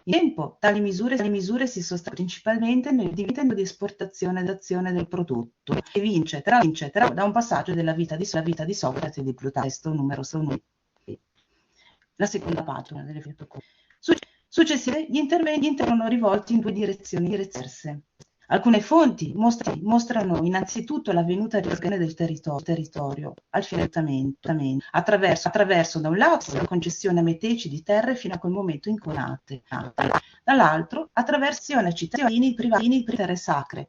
In tempo, tali misure si sostanziano principalmente nel dividendo di esportazione d'azione del prodotto, che vince da un passaggio della vita di Socrate e di Plutarco, testo numero 1. La seconda pagina delle protocolli. Successivamente gli interventi erano rivolti in due direzioni diverse. Alcune fonti mostrano innanzitutto la venuta riorganizzata del territorio al finanziamento attraverso da un lato la concessione a meteci di terre fino a quel momento inconate, dall'altro attraverso a cittadini privati terre sacre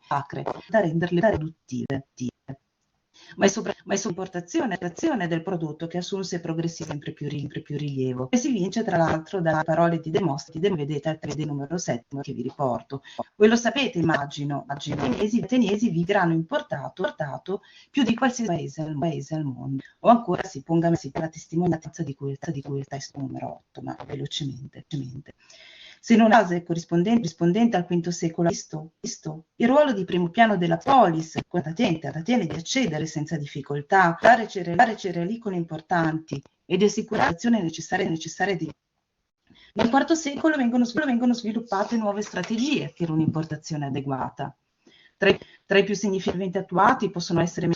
da renderle produttive. Ma è l'importazione del prodotto che assunse progressivamente sempre più rilievo, e si vince tra l'altro dalle parole di Demostene, vedete al 3D numero 7 che vi riporto. Voi lo sapete, immagino, gli ateniesi vi hanno importato più di qualsiasi paese al mondo, o ancora si ponga la testimonianza di cui il testo numero 8, ma velocemente. Se non base corrispondente al V secolo a.C., il ruolo di primo piano della polis consente ad Atene di accedere senza difficoltà, dare cerealicoli importanti e di assicurazione necessarie di. Nel IV secolo vengono sviluppate nuove strategie per un'importazione adeguata. Tra i più significativi attuati possono essere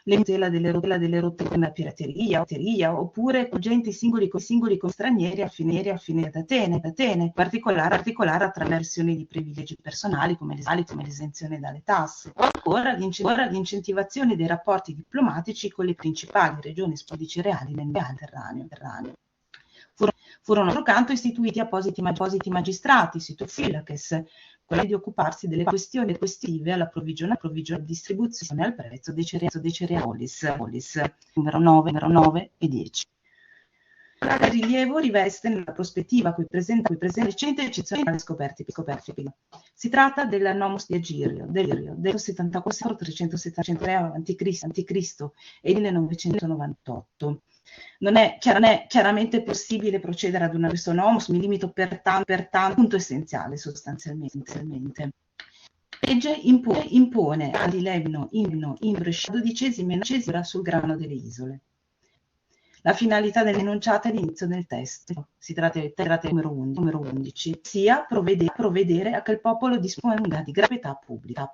le tutela delle rotte come la pirateria, oppure cogenti singoli con stranieri al fine di Atene, in particolare attraverso di privilegi personali come l'esenzione dalle tasse, o ancora l'incentivazione dei rapporti diplomatici con le principali regioni spodici reali nel Mediterraneo. Furono d'altro canto istituiti appositi magistrati, Sitofilaches, quello di occuparsi delle questioni questive all'approvvigionamento e distribuzione al prezzo dei cereali, numero 9 e 10. Il rilievo riveste nella prospettiva cui presenta recente eccezionale scoperte. Si tratta del Nomos di Egirio, del 74-373 a.C. e 1998. Non è chiaramente possibile procedere ad questo nomos, mi limito pertanto punto essenziale sostanzialmente. La legge impone all'Ilevino in Brescia 12ª sul grano delle isole. La finalità dell'enunciata è l'inizio del testo, si tratta del numero 11, sia provvedere a che il popolo disponga di gravità pubblica.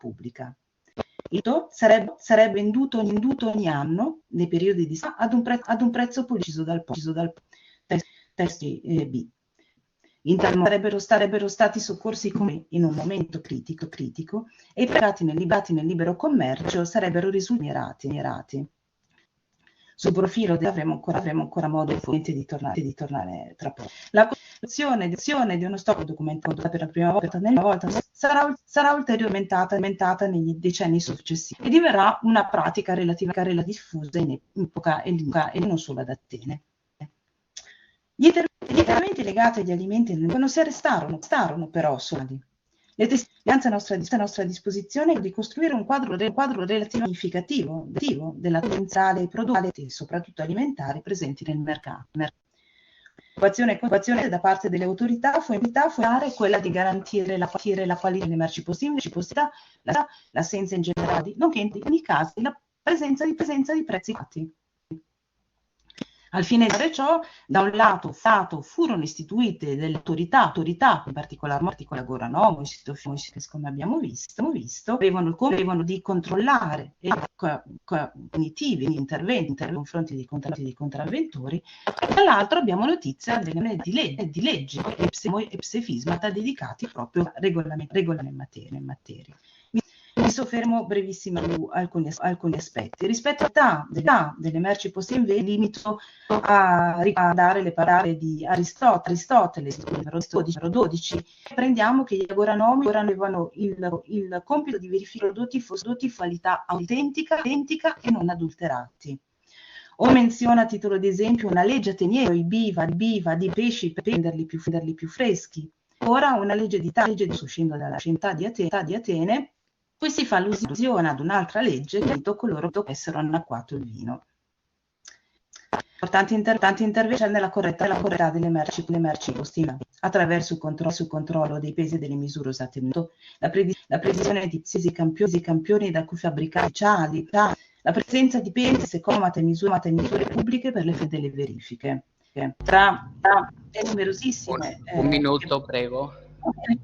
Il tutto sarebbe induto ogni anno, nei periodi di ad un prezzo deciso dal testo B. In tal modo sarebbero stati soccorsi come in un momento critico e i pagati nel libero commercio sarebbero risultati mirati. Sul profilo avremo ancora modo di tornare tra poco. La costruzione di uno stock documentato per la prima volta sarà ulteriormente aumentata negli decenni successivi e diverrà una pratica relativamente diffusa in epoca ellinica e non solo ad Atene. Gli interventi legati agli alimenti non si arrestarono però soldi. Le testimonianze a nostra disposizione è di costruire un quadro relativamente significativo della tendenziale prodotti, soprattutto alimentari, presenti nel mercato. L'occupazione da parte delle autorità fu quella di garantire la qualità delle merci possibili, l'assenza in generale, nonché in ogni caso la presenza di prezzi alti. Al fine di fare ciò, da un lato furono istituite delle autorità, in particolar modo Agoranomo, come abbiamo visto, avevano di controllare e cognitivi interventi nei confronti dei contravventori, e dall'altro abbiamo notizia di leggi e psefismata dedicati proprio a regolamenti in materia. Mi soffermo brevissimo su alcuni aspetti. Rispetto all'età delle merci possibili, limito a ricordare le parole di Aristotele, numero 12. Prendiamo che gli agoranomi avevano il compito di verificare i prodotti di qualità autentica e non adulterati. O menziona a titolo di esempio una legge ateniese, i biva di pesci per renderli più freschi. Ora una legge di uscendo dalla città di Atene. Poi si fa allusione ad un'altra legge che ha coloro che avessero annacquato il vino. Importanti interventi nella correttà delle merci postive attraverso il controllo dei pesi e delle misure usate, la previsione di pesi campioni da cui fabbricati speciali, la presenza di pesi secondo misure pubbliche per delle verifiche. Tra le numerosissime un minuto, prego.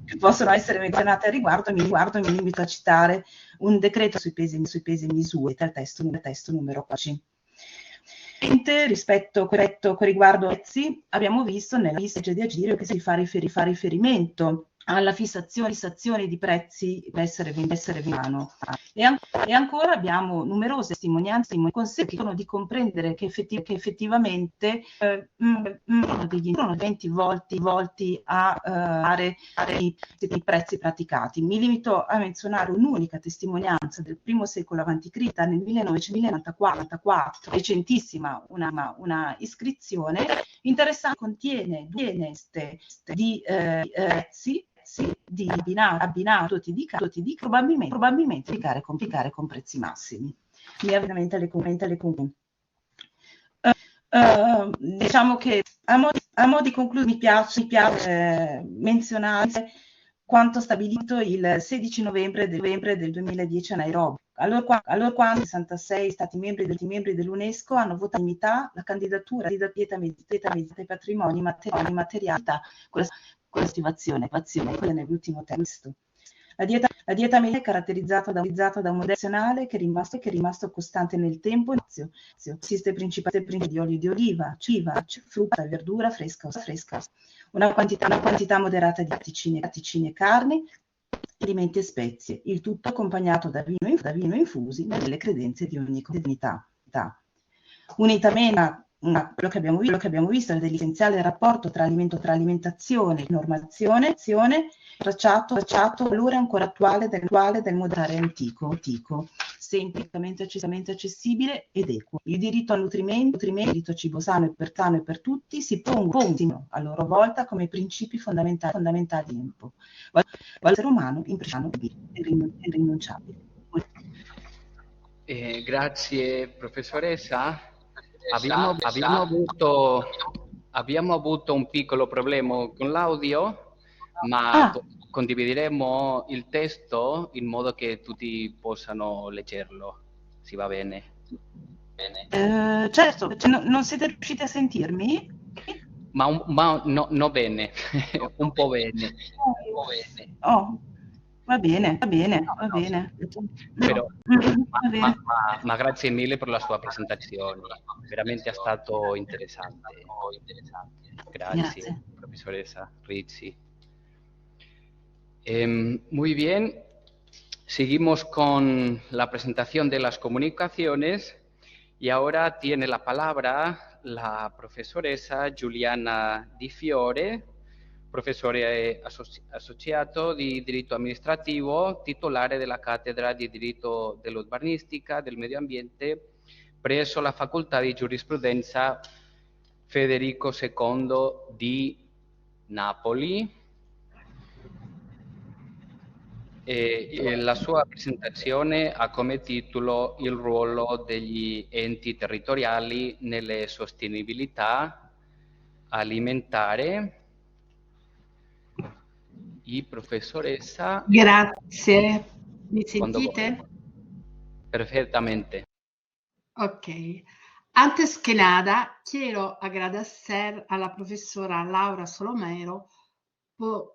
Che possono essere menzionate al riguardo, mi limito a citare un decreto sui pesi e misure dal testo numero 15. Rispetto corretto riguardo prezzi, abbiamo visto nella legge di Egirio che si fa riferimento alla fissazione di prezzi per essere vino. E ancora abbiamo numerose testimonianze che consentono di comprendere che effettivamente sono eventi volti a dare i prezzi praticati. Mi limito a menzionare un'unica testimonianza del primo secolo a.C., nel 1994, recentissima, una iscrizione interessante, contiene di prezzi di abbinato di probabilmente complicare con prezzi massimi. Mi ovviamente alle conclusioni. Diciamo che a mo' di conclusione mi piace menzionare quanto stabilito il 16 novembre del 2010 a Nairobi. Allorquando 66 Stati membri dell'UNESCO hanno votato all'unanimità la candidatura di pietà ai patrimoni materiali con la attivazione, quella nell'ultimo testo. La dieta medica è caratterizzata da un modello tradizionale che è rimasto costante nel tempo. Consiste principalmente di olio di oliva, civa, frutta e verdura fresca, una quantità moderata di latticini e carni, alimenti e spezie, il tutto accompagnato da vino infusi nelle credenze di ogni comunità. Unitamente quello che abbiamo visto è dell'essenziale rapporto tra alimentazione e normazione, tracciato il valore ancora attuale del modello antico, semplicemente accessibile ed equo. Il diritto al nutrimento, il diritto a cibo sano e per tutti si pongono a loro volta come principi fondamentali di tempo. L'essere umano imprescindibile e irrinunciabile. Grazie professoressa. Abbiamo avuto un piccolo problema con l'audio, ma condivideremo il testo in modo che tutti possano leggerlo. Si va bene? Certo, non siete riusciti a sentirmi? No bene, un po' bene. Oh, va bene. Però, ma grazie mille per la sua presentazione, veramente è stato interessante. Grazie. Profesoressa Rizzi. Muy bien, seguimos con la presentación de las comunicaciones y ahora tiene la palabra la professoressa Giuliana Di Fiore, professore associato di diritto amministrativo, titolare della cattedra di diritto dell'urbanistica del medio ambiente presso la facoltà di giurisprudenza Federico II di Napoli. La sua presentazione ha come titolo il ruolo degli enti territoriali nelle sostenibilità alimentare. Professoressa. Grazie. Mi sentite? Perfectamente. Ok. Antes que nada, quiero agradecer a la profesora Laura Solomero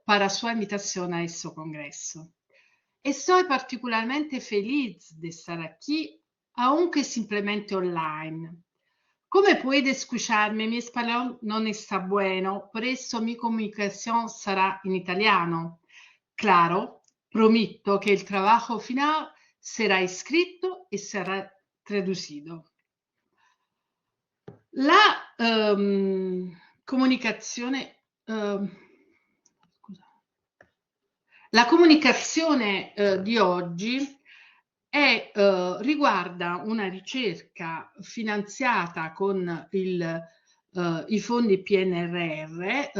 para su invitación a este congreso. Estoy particularmente feliz de estar aquí, aunque simplemente online. Come puede escucharme, mi español no está bueno, por eso mi comunicación será en italiano. Claro, prometo que el trabajo final será escrito y será traducido. La comunicazione di oggi riguarda una ricerca finanziata con i fondi PNRR,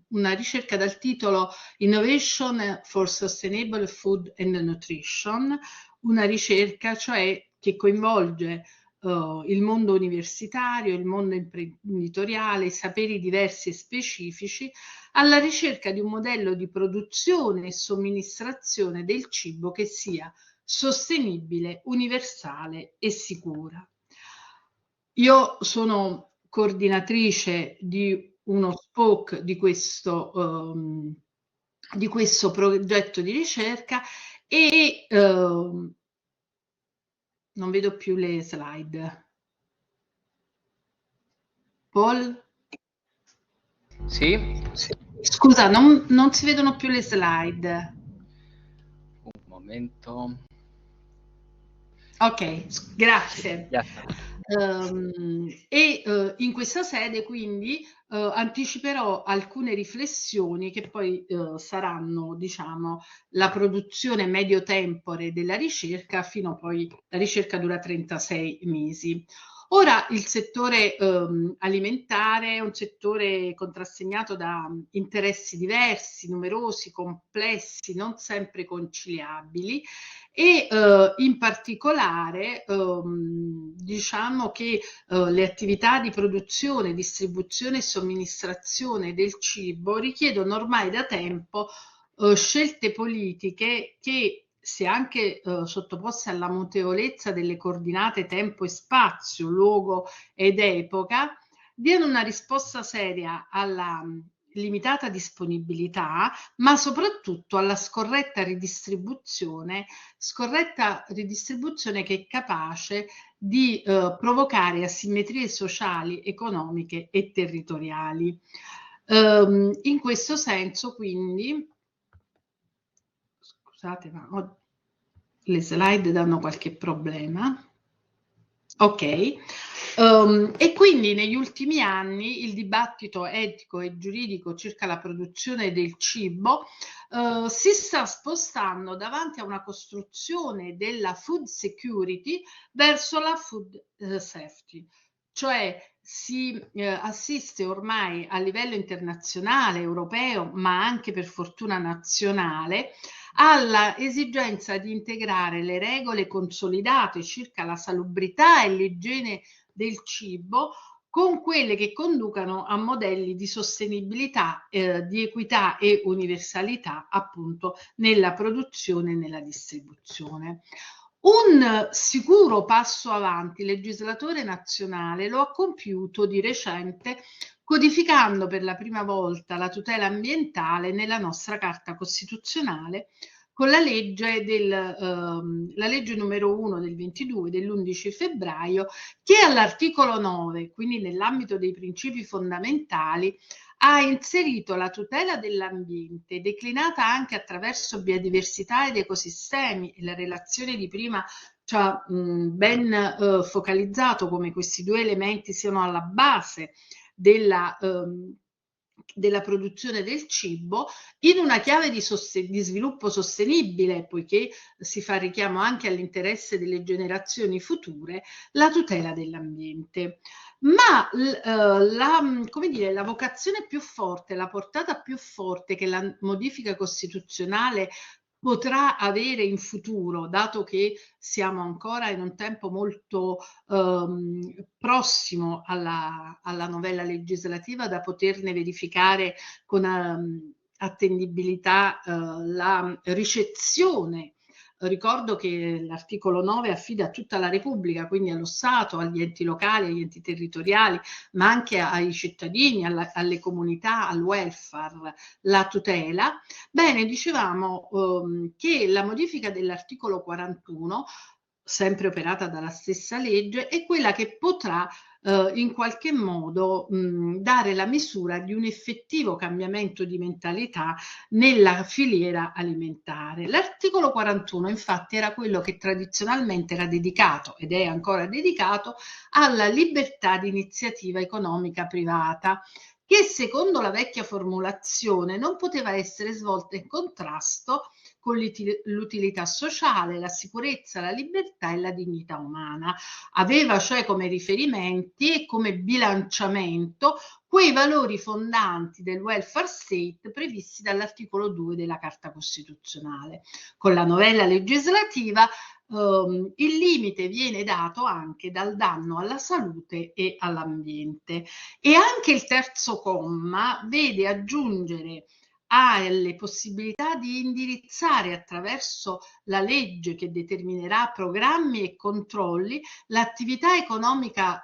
una ricerca dal titolo Innovation for Sustainable Food and Nutrition, una ricerca cioè che coinvolge il mondo universitario, il mondo imprenditoriale, i saperi diversi e specifici, alla ricerca di un modello di produzione e somministrazione del cibo che sia sostenibile, universale e sicura. Io sono coordinatrice di uno SPOC di questo progetto di ricerca e non vedo più le slide. Paul? Sì? Scusa, non si vedono più le slide. Un momento. Ok, grazie. In questa sede quindi anticiperò alcune riflessioni che poi saranno, diciamo, la produzione medio tempore della ricerca fino a poi la ricerca dura 36 mesi. Ora il settore alimentare è un settore contrassegnato da interessi diversi, numerosi, complessi, non sempre conciliabili e in particolare diciamo che le attività di produzione, distribuzione e somministrazione del cibo richiedono ormai da tempo scelte politiche che, se anche sottoposte alla mutevolezza delle coordinate tempo e spazio, luogo ed epoca, diano una risposta seria alla limitata disponibilità, ma soprattutto alla scorretta ridistribuzione che è capace di provocare asimmetrie sociali, economiche e territoriali. In questo senso, quindi, scusate, ma le slide danno qualche problema. Ok, e quindi negli ultimi anni il dibattito etico e giuridico circa la produzione del cibo si sta spostando davanti a una costruzione della food security verso la food safety, cioè si assiste ormai a livello internazionale, europeo, ma anche per fortuna nazionale, alla esigenza di integrare le regole consolidate circa la salubrità e l'igiene del cibo con quelle che conducano a modelli di sostenibilità, di equità e universalità appunto nella produzione e nella distribuzione. Un sicuro passo avanti il legislatore nazionale lo ha compiuto di recente codificando per la prima volta la tutela ambientale nella nostra Carta Costituzionale con la legge numero 1 del 22 dell'11 febbraio che all'articolo 9, quindi nell'ambito dei principi fondamentali, ha inserito la tutela dell'ambiente, declinata anche attraverso biodiversità ed ecosistemi, e la relazione di prima ci ha ben focalizzato come questi due elementi siano alla base della produzione del cibo in una chiave di sviluppo sostenibile, poiché si fa richiamo anche all'interesse delle generazioni future, la tutela dell'ambiente. Ma la vocazione più forte, la portata più forte che la modifica costituzionale potrà avere in futuro, dato che siamo ancora in un tempo molto prossimo alla novella legislativa da poterne verificare con attendibilità la ricezione. Ricordo che l'articolo 9 affida a tutta la Repubblica, quindi allo Stato, agli enti locali, agli enti territoriali, ma anche ai cittadini, alle comunità, al welfare, la tutela. Bene, dicevamo che la modifica dell'articolo 41, sempre operata dalla stessa legge, è quella che potrà in qualche modo dare la misura di un effettivo cambiamento di mentalità nella filiera alimentare. L'articolo 41 infatti era quello che tradizionalmente era dedicato ed è ancora dedicato alla libertà di iniziativa economica privata, che secondo la vecchia formulazione non poteva essere svolta in contrasto con l'utilità sociale, la sicurezza, la libertà e la dignità umana. Aveva cioè come riferimenti e come bilanciamento quei valori fondanti del welfare state previsti dall'articolo 2 della Carta Costituzionale. Con la novella legislativa il limite viene dato anche dal danno alla salute e all'ambiente. E anche il terzo comma vede aggiungere alle possibilità di indirizzare attraverso la legge che determinerà programmi e controlli l'attività economica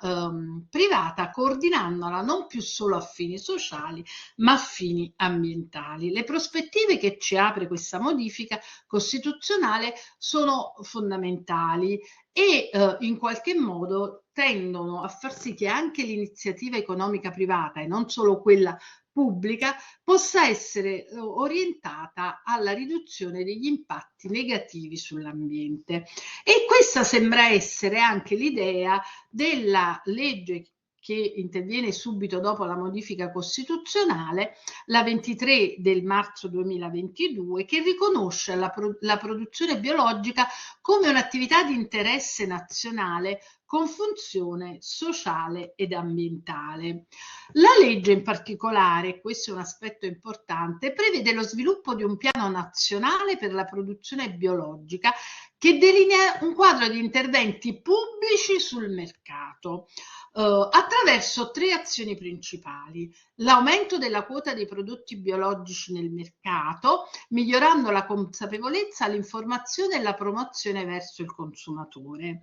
privata, coordinandola non più solo a fini sociali ma a fini ambientali. Le prospettive che ci apre questa modifica costituzionale sono fondamentali e in qualche modo tendono a far sì che anche l'iniziativa economica privata e non solo quella pubblica possa essere orientata alla riduzione degli impatti negativi sull'ambiente. E questa sembra essere anche l'idea della legge che interviene subito dopo la modifica costituzionale, la 23 del marzo 2022, che riconosce la produzione biologica come un'attività di interesse nazionale con funzione sociale ed ambientale. La legge in particolare, questo è un aspetto importante, prevede lo sviluppo di un piano nazionale per la produzione biologica che delinea un quadro di interventi pubblici sul mercato attraverso 3 azioni principali: l'aumento della quota dei prodotti biologici nel mercato, migliorando la consapevolezza, l'informazione e la promozione verso il consumatore,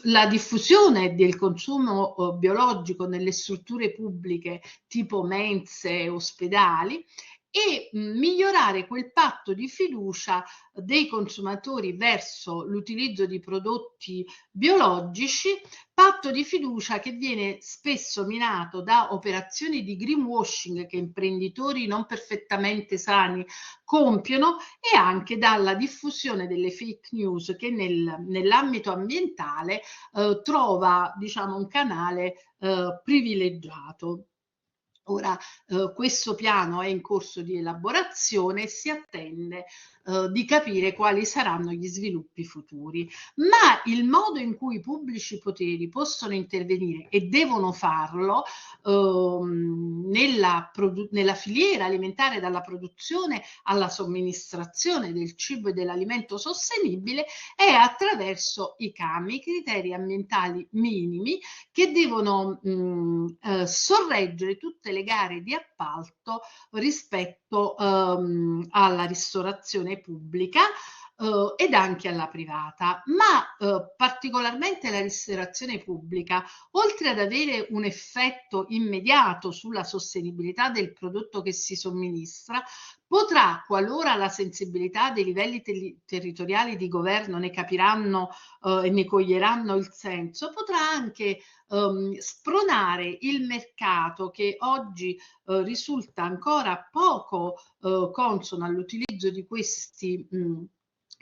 la diffusione del consumo biologico nelle strutture pubbliche tipo mense e ospedali, e migliorare quel patto di fiducia dei consumatori verso l'utilizzo di prodotti biologici, patto di fiducia che viene spesso minato da operazioni di greenwashing che imprenditori non perfettamente sani compiono, e anche dalla diffusione delle fake news che nell'ambito ambientale trova, diciamo, un canale privilegiato. Ora, questo piano è in corso di elaborazione e si attende di capire quali saranno gli sviluppi futuri. Ma il modo in cui i pubblici poteri possono intervenire e devono farlo nella filiera alimentare, dalla produzione alla somministrazione del cibo e dell'alimento sostenibile, è attraverso i CAM, i criteri ambientali minimi, che devono sorreggere tutte le gare di appalto rispetto alla ristorazione pubblica ed anche alla privata, ma particolarmente la ristorazione pubblica, oltre ad avere un effetto immediato sulla sostenibilità del prodotto che si somministra, potrà, qualora la sensibilità dei livelli territoriali di governo ne capiranno e ne coglieranno il senso, potrà anche spronare il mercato, che oggi risulta ancora poco consono all'utilizzo di questi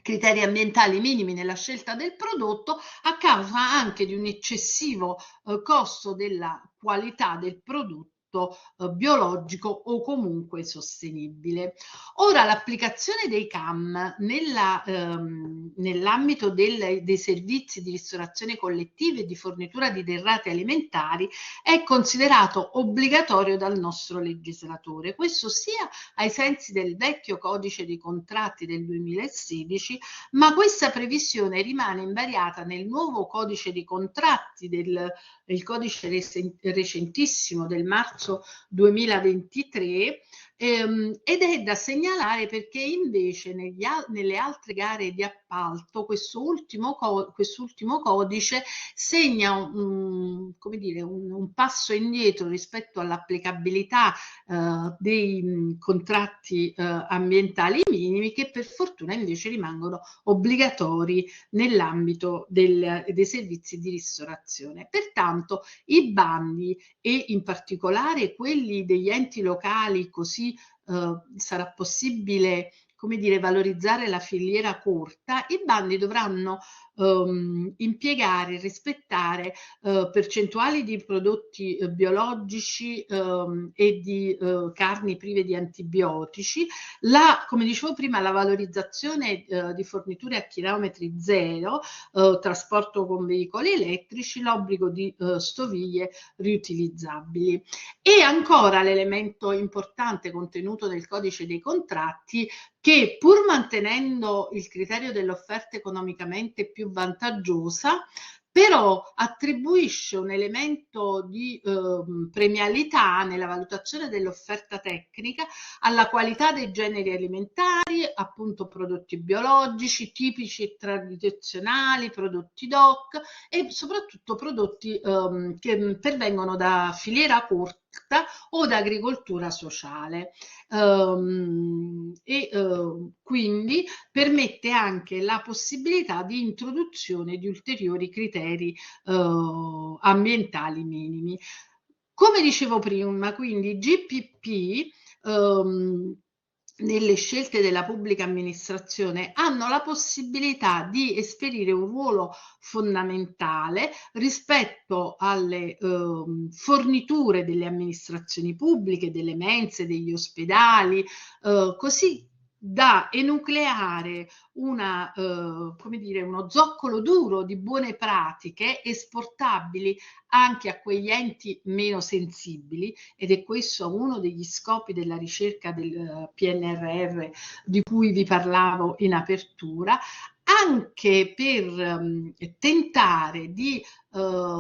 criteri ambientali minimi nella scelta del prodotto, a causa anche di un eccessivo costo della qualità del prodotto biologico o comunque sostenibile. Ora, l'applicazione dei CAM nell'ambito dei servizi di ristorazione collettiva e di fornitura di derrate alimentari è considerato obbligatorio dal nostro legislatore, questo sia ai sensi del vecchio codice dei contratti del 2016, ma questa previsione rimane invariata nel nuovo codice dei contratti, il codice recentissimo del marzo 2023, ed è da segnalare perché invece nelle altre gare di appalto quest'ultimo codice segna come dire, un passo indietro rispetto all'applicabilità dei contratti ambientali minimi, che per fortuna invece rimangono obbligatori nell'ambito dei servizi di ristorazione. Pertanto i bandi, e in particolare quelli degli enti locali, così sarà possibile, come dire, valorizzare la filiera corta, i bandi dovranno impiegare e rispettare percentuali di prodotti biologici e di carni prive di antibiotici, come dicevo prima, la valorizzazione di forniture a chilometri zero, trasporto con veicoli elettrici, l'obbligo di stoviglie riutilizzabili. E ancora l'elemento importante contenuto nel codice dei contratti, che pur mantenendo il criterio dell'offerta economicamente più vantaggiosa, però attribuisce un elemento di premialità nella valutazione dell'offerta tecnica alla qualità dei generi alimentari, appunto prodotti biologici, tipici e tradizionali, prodotti DOC e soprattutto prodotti che pervengono da filiera corta o da agricoltura sociale. Quindi permette anche la possibilità di introduzione di ulteriori criteri ambientali minimi. Come dicevo prima, quindi GPP nelle scelte della pubblica amministrazione hanno la possibilità di esperire un ruolo fondamentale rispetto alle forniture delle amministrazioni pubbliche, delle mense, degli ospedali, così da enucleare come dire, uno zoccolo duro di buone pratiche esportabili anche a quegli enti meno sensibili, ed è questo uno degli scopi della ricerca del PNRR di cui vi parlavo in apertura, anche per tentare di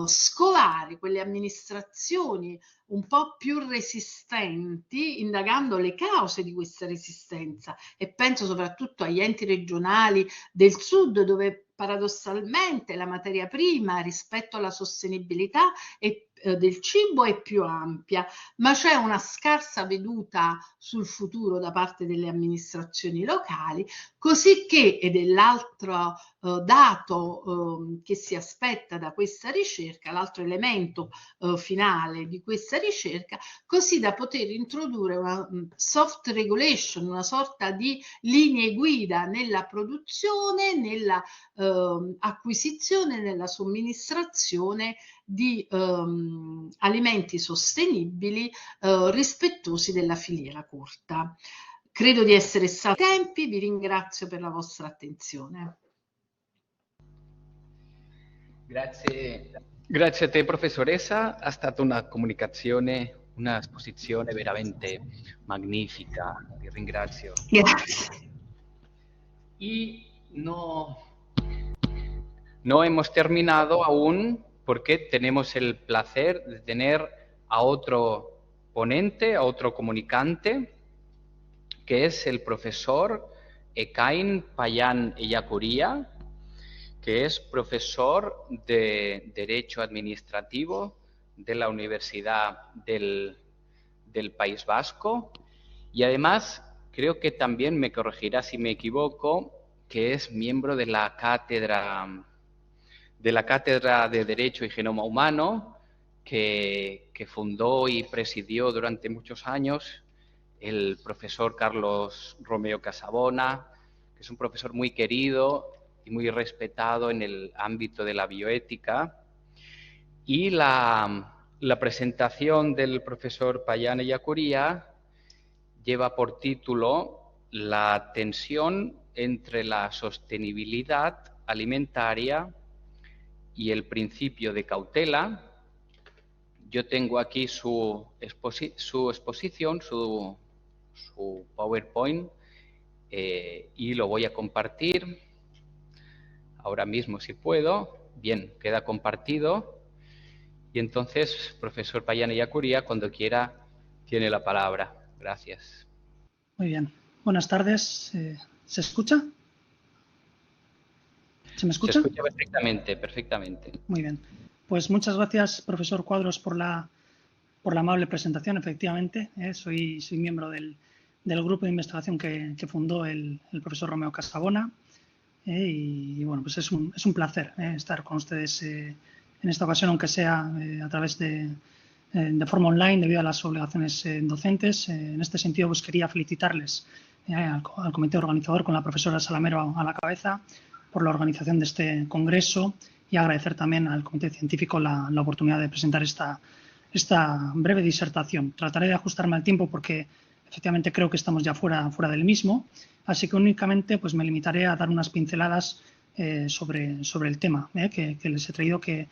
scovare quelle amministrazioni un po' più resistenti, indagando le cause di questa resistenza, e penso soprattutto agli enti regionali del sud, dove paradossalmente la materia prima rispetto alla sostenibilità del cibo è più ampia, ma c'è una scarsa veduta sul futuro da parte delle amministrazioni locali, così che, ed è l'altro dato che si aspetta da questa ricerca, l'altro elemento finale di questa ricerca, così da poter introdurre una soft regulation, una sorta di linee guida nella produzione, nella acquisizione, nella somministrazione di alimenti sostenibili rispettosi della filiera corta. Credo di essere stati ai tempi, vi ringrazio per la vostra attenzione. Grazie a te professoressa, è stata una comunicazione, una esposizione veramente magnifica, ti ringrazio. Grazie. Y no hemos terminado aún porque tenemos el placer de tener a otro ponente, a otro comunicante, que es el profesor Ekain Payán Ellacuría, que es profesor de Derecho Administrativo de la Universidad del País Vasco, y además creo que también, me corregirá si me equivoco, que es miembro de la Cátedra de Derecho y Genoma Humano, que fundó y presidió durante muchos años el profesor Carlos Romeo Casabona, que es un profesor muy querido y muy respetado en el ámbito de la bioética. Y la presentación del profesor Payán Ellacuría lleva por título La tensión entre la sostenibilidad alimentaria y el principio de cautela. Yo tengo aquí su exposición, su PowerPoint, y lo voy a compartir ahora mismo si puedo. Bien, queda compartido. Y entonces, profesor Payán Ellacuría, cuando quiera, tiene la palabra. Gracias. Muy bien. Buenas tardes. ¿Se escucha? ¿Se me escucha? Se escucha perfectamente. Muy bien. Pues muchas gracias, profesor Cuadros, por la amable presentación. Efectivamente, soy miembro del grupo de investigación que fundó el profesor Romeo Casabona. Y bueno, pues es un placer estar con ustedes en esta ocasión, aunque sea a través de forma online debido a las obligaciones docentes. En este sentido, pues quería felicitarles al comité organizador con la profesora Salamero a la cabeza por la organización de este congreso y agradecer también al comité científico la oportunidad de presentar esta breve disertación. Trataré de ajustarme al tiempo porque efectivamente creo que estamos ya fuera del mismo, así que únicamente pues me limitaré a dar unas pinceladas sobre el tema que les he traído, que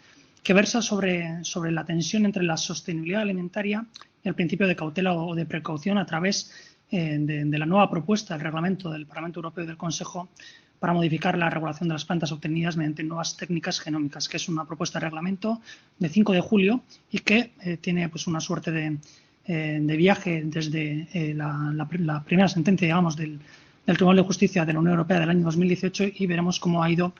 versa sobre la tensión entre la sostenibilidad alimentaria y el principio de cautela o de precaución a través de la nueva propuesta del reglamento del Parlamento Europeo y del Consejo para modificar la regulación de las plantas obtenidas mediante nuevas técnicas genómicas, que es una propuesta de reglamento de 5 de julio y que tiene pues una suerte de viaje desde la primera sentencia, digamos, del Tribunal de Justicia de la Unión Europea del año 2018 y veremos cómo ha ido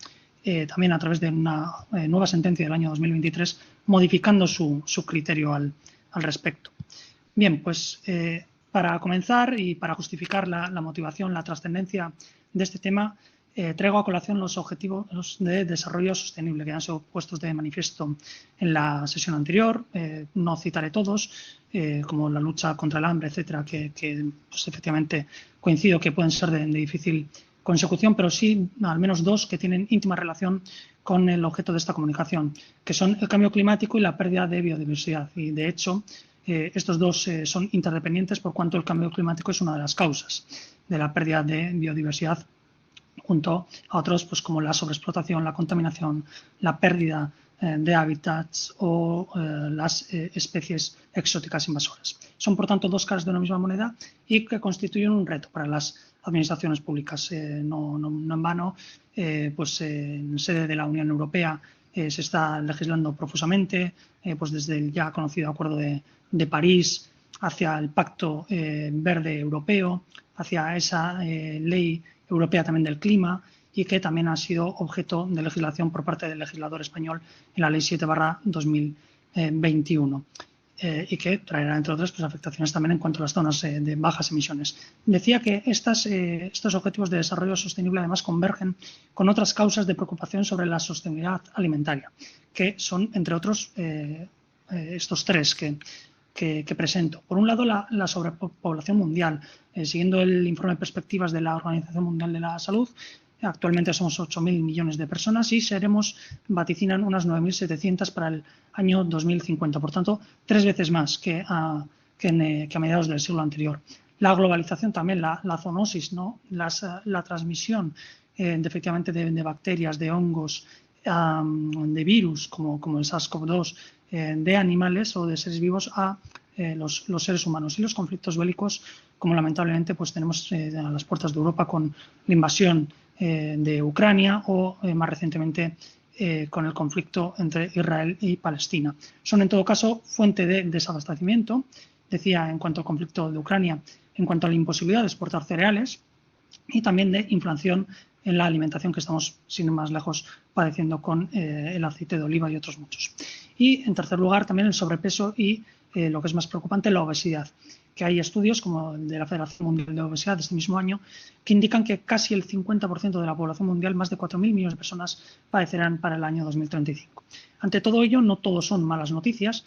también a través de una nueva sentencia del año 2023 modificando su criterio al respecto. Bien, pues para comenzar y para justificar la motivación, la trascendencia de este tema, traigo a colación los objetivos de desarrollo sostenible que han sido puestos de manifiesto en la sesión anterior. No citaré todos, como la lucha contra el hambre, etcétera, que pues, efectivamente coincido que pueden ser de difícil consecución, pero sí al menos dos que tienen íntima relación con el objeto de esta comunicación, que son el cambio climático y la pérdida de biodiversidad. Y de hecho, estos dos son interdependientes por cuanto el cambio climático es una de las causas de la pérdida de biodiversidad, junto a otros pues como la sobreexplotación, la contaminación, la pérdida de hábitats o las especies exóticas invasoras. Son, por tanto, dos caras de una misma moneda y que constituyen un reto para las administraciones públicas. No en vano, pues en sede de la Unión Europea se está legislando profusamente, pues desde el ya conocido Acuerdo de París hacia el Pacto Verde Europeo, hacia esa Ley Europea también del Clima, y que también ha sido objeto de legislación por parte del legislador español en la Ley 7/2021. Y que traerá, entre otras, pues, afectaciones también en cuanto a las zonas de bajas emisiones. Decía que estos objetivos de desarrollo sostenible además convergen con otras causas de preocupación sobre la sostenibilidad alimentaria, que son, entre otros, estos tres que presento. Por un lado, la sobrepoblación mundial. Siguiendo el informe de perspectivas de la Organización Mundial de la Salud, actualmente somos 8.000 millones de personas y vaticinan unas 9.700 para el año 2050. Por tanto, 3 veces más que a mediados del siglo anterior. La globalización también, la zoonosis, ¿no? La transmisión efectivamente de bacterias, de hongos, de virus como el SARS-CoV-2, de animales o de seres vivos a los seres humanos, y los conflictos bélicos, como lamentablemente pues tenemos a las puertas de Europa con la invasión de Ucrania o más recientemente con el conflicto entre Israel y Palestina. Son en todo caso fuente de desabastecimiento, decía, en cuanto al conflicto de Ucrania, en cuanto a la imposibilidad de exportar cereales, y también de inflación en la alimentación que estamos, sin ir más lejos, padeciendo con el aceite de oliva y otros muchos. Y, en tercer lugar, también el sobrepeso y, lo que es más preocupante, la obesidad, que hay estudios como el de la Federación Mundial de Obesidad de este mismo año que indican que casi el 50% de la población mundial, más de 4.000 millones de personas, padecerán para el año 2035. Ante todo ello, no todo son malas noticias.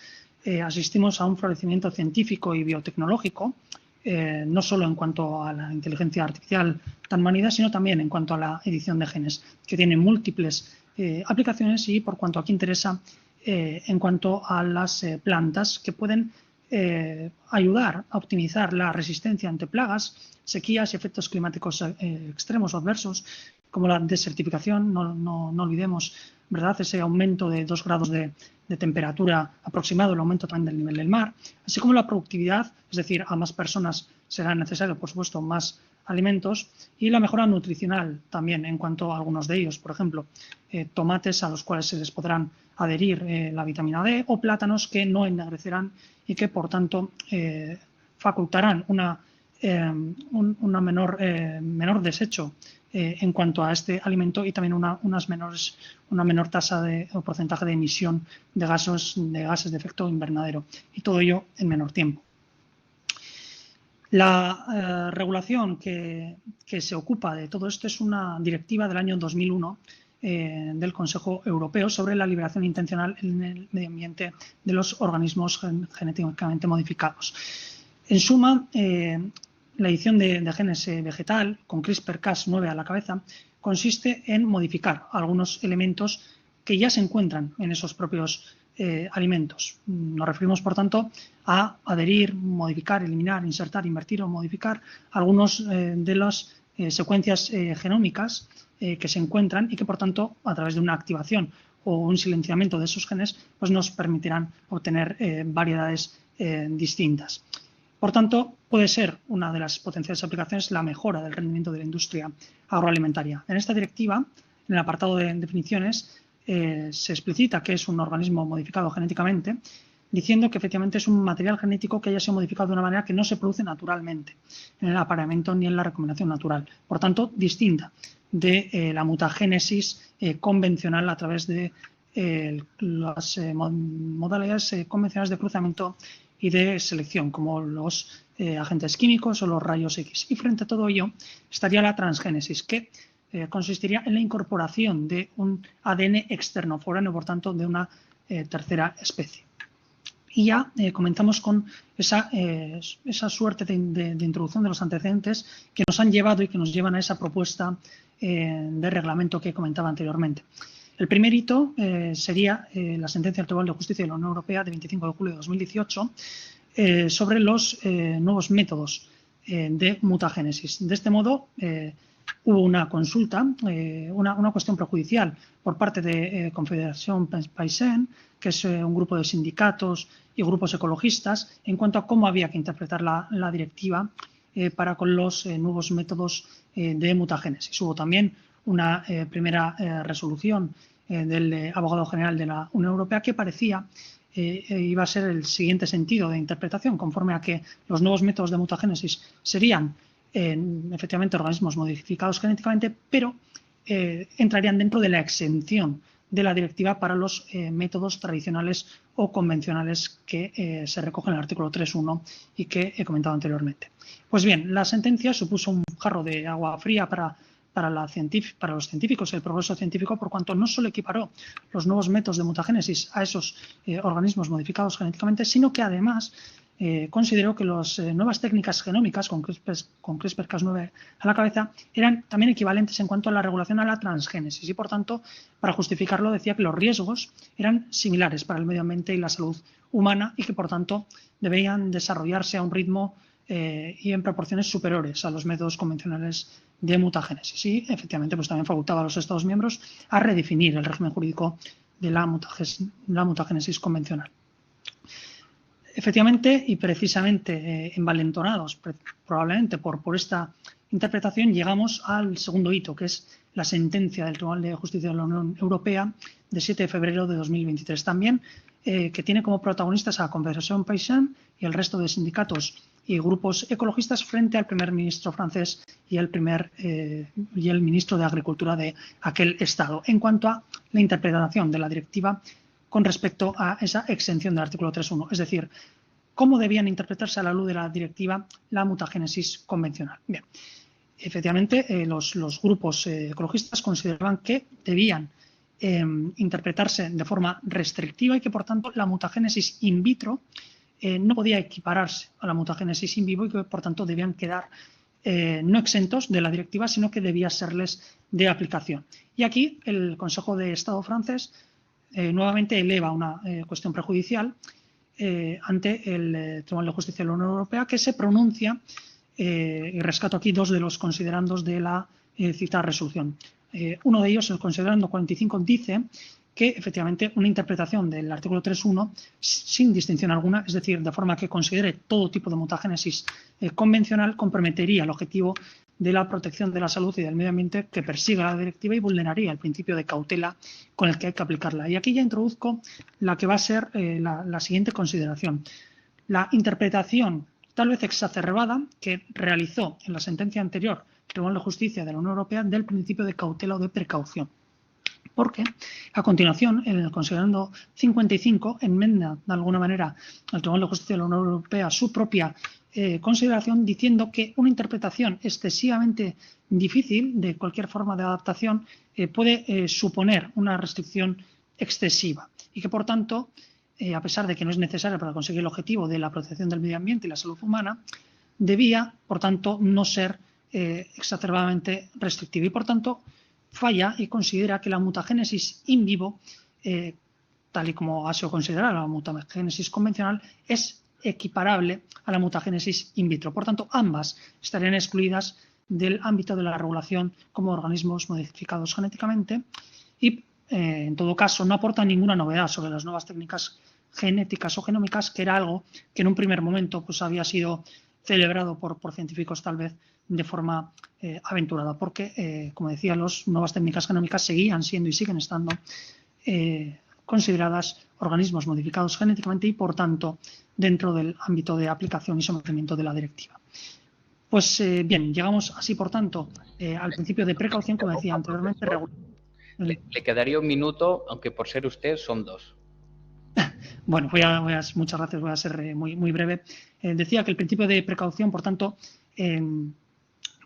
Asistimos a un florecimiento científico y biotecnológico, no solo en cuanto a la inteligencia artificial tan manida, sino también en cuanto a la edición de genes, que tiene múltiples aplicaciones, y por cuanto aquí interesa, en cuanto a las plantas que pueden ayudar a optimizar la resistencia ante plagas, sequías y efectos climáticos extremos o adversos, como la desertificación. No olvidemos, ¿verdad?, ese aumento de 2 grados de temperatura aproximado, el aumento también del nivel del mar, así como la productividad, es decir, a más personas será necesario, por supuesto, más alimentos, y la mejora nutricional también en cuanto a algunos de ellos, por ejemplo, tomates a los cuales se les podrán adherir la vitamina D, o plátanos que no ennegrecerán y que, por tanto, facultarán una menor desecho en cuanto a este alimento, y también una menor tasa o porcentaje de emisión de gases de efecto invernadero, y todo ello en menor tiempo. La regulación que se ocupa de todo esto es una directiva del año 2001 del Consejo Europeo sobre la liberación intencional en el medio ambiente de los organismos genéticamente modificados. En suma, la edición de genes vegetal, con CRISPR-Cas9 a la cabeza, consiste en modificar algunos elementos que ya se encuentran en esos propios alimentos. Nos referimos, por tanto, a adherir, modificar, eliminar, insertar, invertir o modificar algunos de las secuencias genómicas que se encuentran, y que, por tanto, a través de una activación o un silenciamiento de esos genes, pues nos permitirán obtener variedades distintas. Por tanto, puede ser una de las potenciales aplicaciones la mejora del rendimiento de la industria agroalimentaria. En esta directiva, en el apartado de definiciones, se explicita que es un organismo modificado genéticamente, diciendo que efectivamente es un material genético que haya sido modificado de una manera que no se produce naturalmente en el apareamiento ni en la recombinación natural. Por tanto, distinta de la mutagénesis convencional a través de las modalidades convencionales de cruzamiento y de selección, como los agentes químicos o los rayos X. Y frente a todo ello estaría la transgénesis, que consistiría en la incorporación de un ADN externo, foráneo, por tanto, de una tercera especie. Y ya comenzamos con esa suerte de introducción de los antecedentes que nos han llevado y que nos llevan a esa propuesta de reglamento que comentaba anteriormente. El primer hito sería la sentencia del Tribunal de Justicia de la Unión Europea de 25 de julio de 2018 sobre los nuevos métodos de mutagénesis. De este modo, hubo una consulta, una cuestión prejudicial por parte de Confederación Paysanne, que es un grupo de sindicatos y grupos ecologistas, en cuanto a cómo había que interpretar la directiva para con los nuevos métodos de mutagénesis. Hubo también una primera resolución del abogado general de la Unión Europea que parecía iba a ser el siguiente sentido de interpretación, conforme a que los nuevos métodos de mutagénesis serían efectivamente organismos modificados genéticamente, pero entrarían dentro de la exención de la directiva para los métodos tradicionales o convencionales que se recogen en el artículo 3.1 y que he comentado anteriormente. Pues bien, la sentencia supuso un jarro de agua fría para los científicos, el progreso científico, por cuanto no solo equiparó los nuevos métodos de mutagénesis a esos organismos modificados genéticamente, sino que además consideró que las nuevas técnicas genómicas con CRISPR-Cas9 a la cabeza eran también equivalentes en cuanto a la regulación a la transgénesis y, por tanto, para justificarlo decía que los riesgos eran similares para el medio ambiente y la salud humana y que, por tanto, debían desarrollarse a un ritmo y en proporciones superiores a los métodos convencionales de mutagénesis. Y, efectivamente, pues también facultaba a los Estados miembros a redefinir el régimen jurídico de la mutagénesis convencional. Efectivamente, y precisamente envalentonados probablemente por esta interpretación, llegamos al segundo hito, que es la sentencia del Tribunal de Justicia de la Unión Europea de 7 de febrero de 2023. También que tiene como protagonistas a la Confederación Paysanne y el resto de sindicatos y grupos ecologistas frente al primer ministro francés y el ministro de Agricultura de aquel Estado, en cuanto a la interpretación de la directiva con respecto a esa exención del artículo 3.1, es decir, cómo debían interpretarse a la luz de la directiva la mutagénesis convencional. Bien, efectivamente, los grupos ecologistas consideraban que debían interpretarse de forma restrictiva y que, por tanto, la mutagénesis in vitro no podía equipararse a la mutagénesis in vivo y que, por tanto, debían quedar no exentos de la directiva, sino que debía serles de aplicación. Y aquí el Consejo de Estado francés nuevamente eleva una cuestión prejudicial ante el Tribunal de Justicia de la Unión Europea, que se pronuncia, y rescato aquí dos de los considerandos de la citada resolución. Uno de ellos, el considerando 45, dice que efectivamente una interpretación del artículo 3.1 sin distinción alguna, es decir, de forma que considere todo tipo de mutagénesis convencional, comprometería el objetivo de la protección de la salud y del medio ambiente que persigue la directiva y vulneraría el principio de cautela con el que hay que aplicarla. Y aquí ya introduzco la que va a ser la siguiente consideración. La interpretación tal vez exacerbada que realizó en la sentencia anterior el Tribunal de Justicia de la Unión Europea del principio de cautela o de precaución. Porque a continuación, en el considerando 55, enmienda de alguna manera al Tribunal de Justicia de la Unión Europea su propia consideración, diciendo que una interpretación excesivamente difícil de cualquier forma de adaptación puede suponer una restricción excesiva y que, por tanto, a pesar de que no es necesaria para conseguir el objetivo de la protección del medio ambiente y la salud humana, debía, por tanto, no ser exacerbadamente restrictiva y, por tanto, falla y considera que la mutagénesis in vivo, tal y como ha sido considerada la mutagénesis convencional, es equiparable a la mutagénesis in vitro. Por tanto, ambas estarían excluidas del ámbito de la regulación como organismos modificados genéticamente y, en todo caso, no aportan ninguna novedad sobre las nuevas técnicas genéticas o genómicas, que era algo que en un primer momento pues, había sido celebrado por científicos tal vez de forma aventurada, porque, como decía, las nuevas técnicas genómicas seguían siendo y siguen estando consideradas organismos modificados genéticamente y, por tanto, dentro del ámbito de aplicación y sometimiento de la directiva. Pues bien, llegamos así, por tanto, al principio de precaución, como decía anteriormente. Le quedaría un minuto, aunque por ser usted son 2. Bueno, muchas gracias, voy a ser muy breve. Decía que el principio de precaución, por tanto,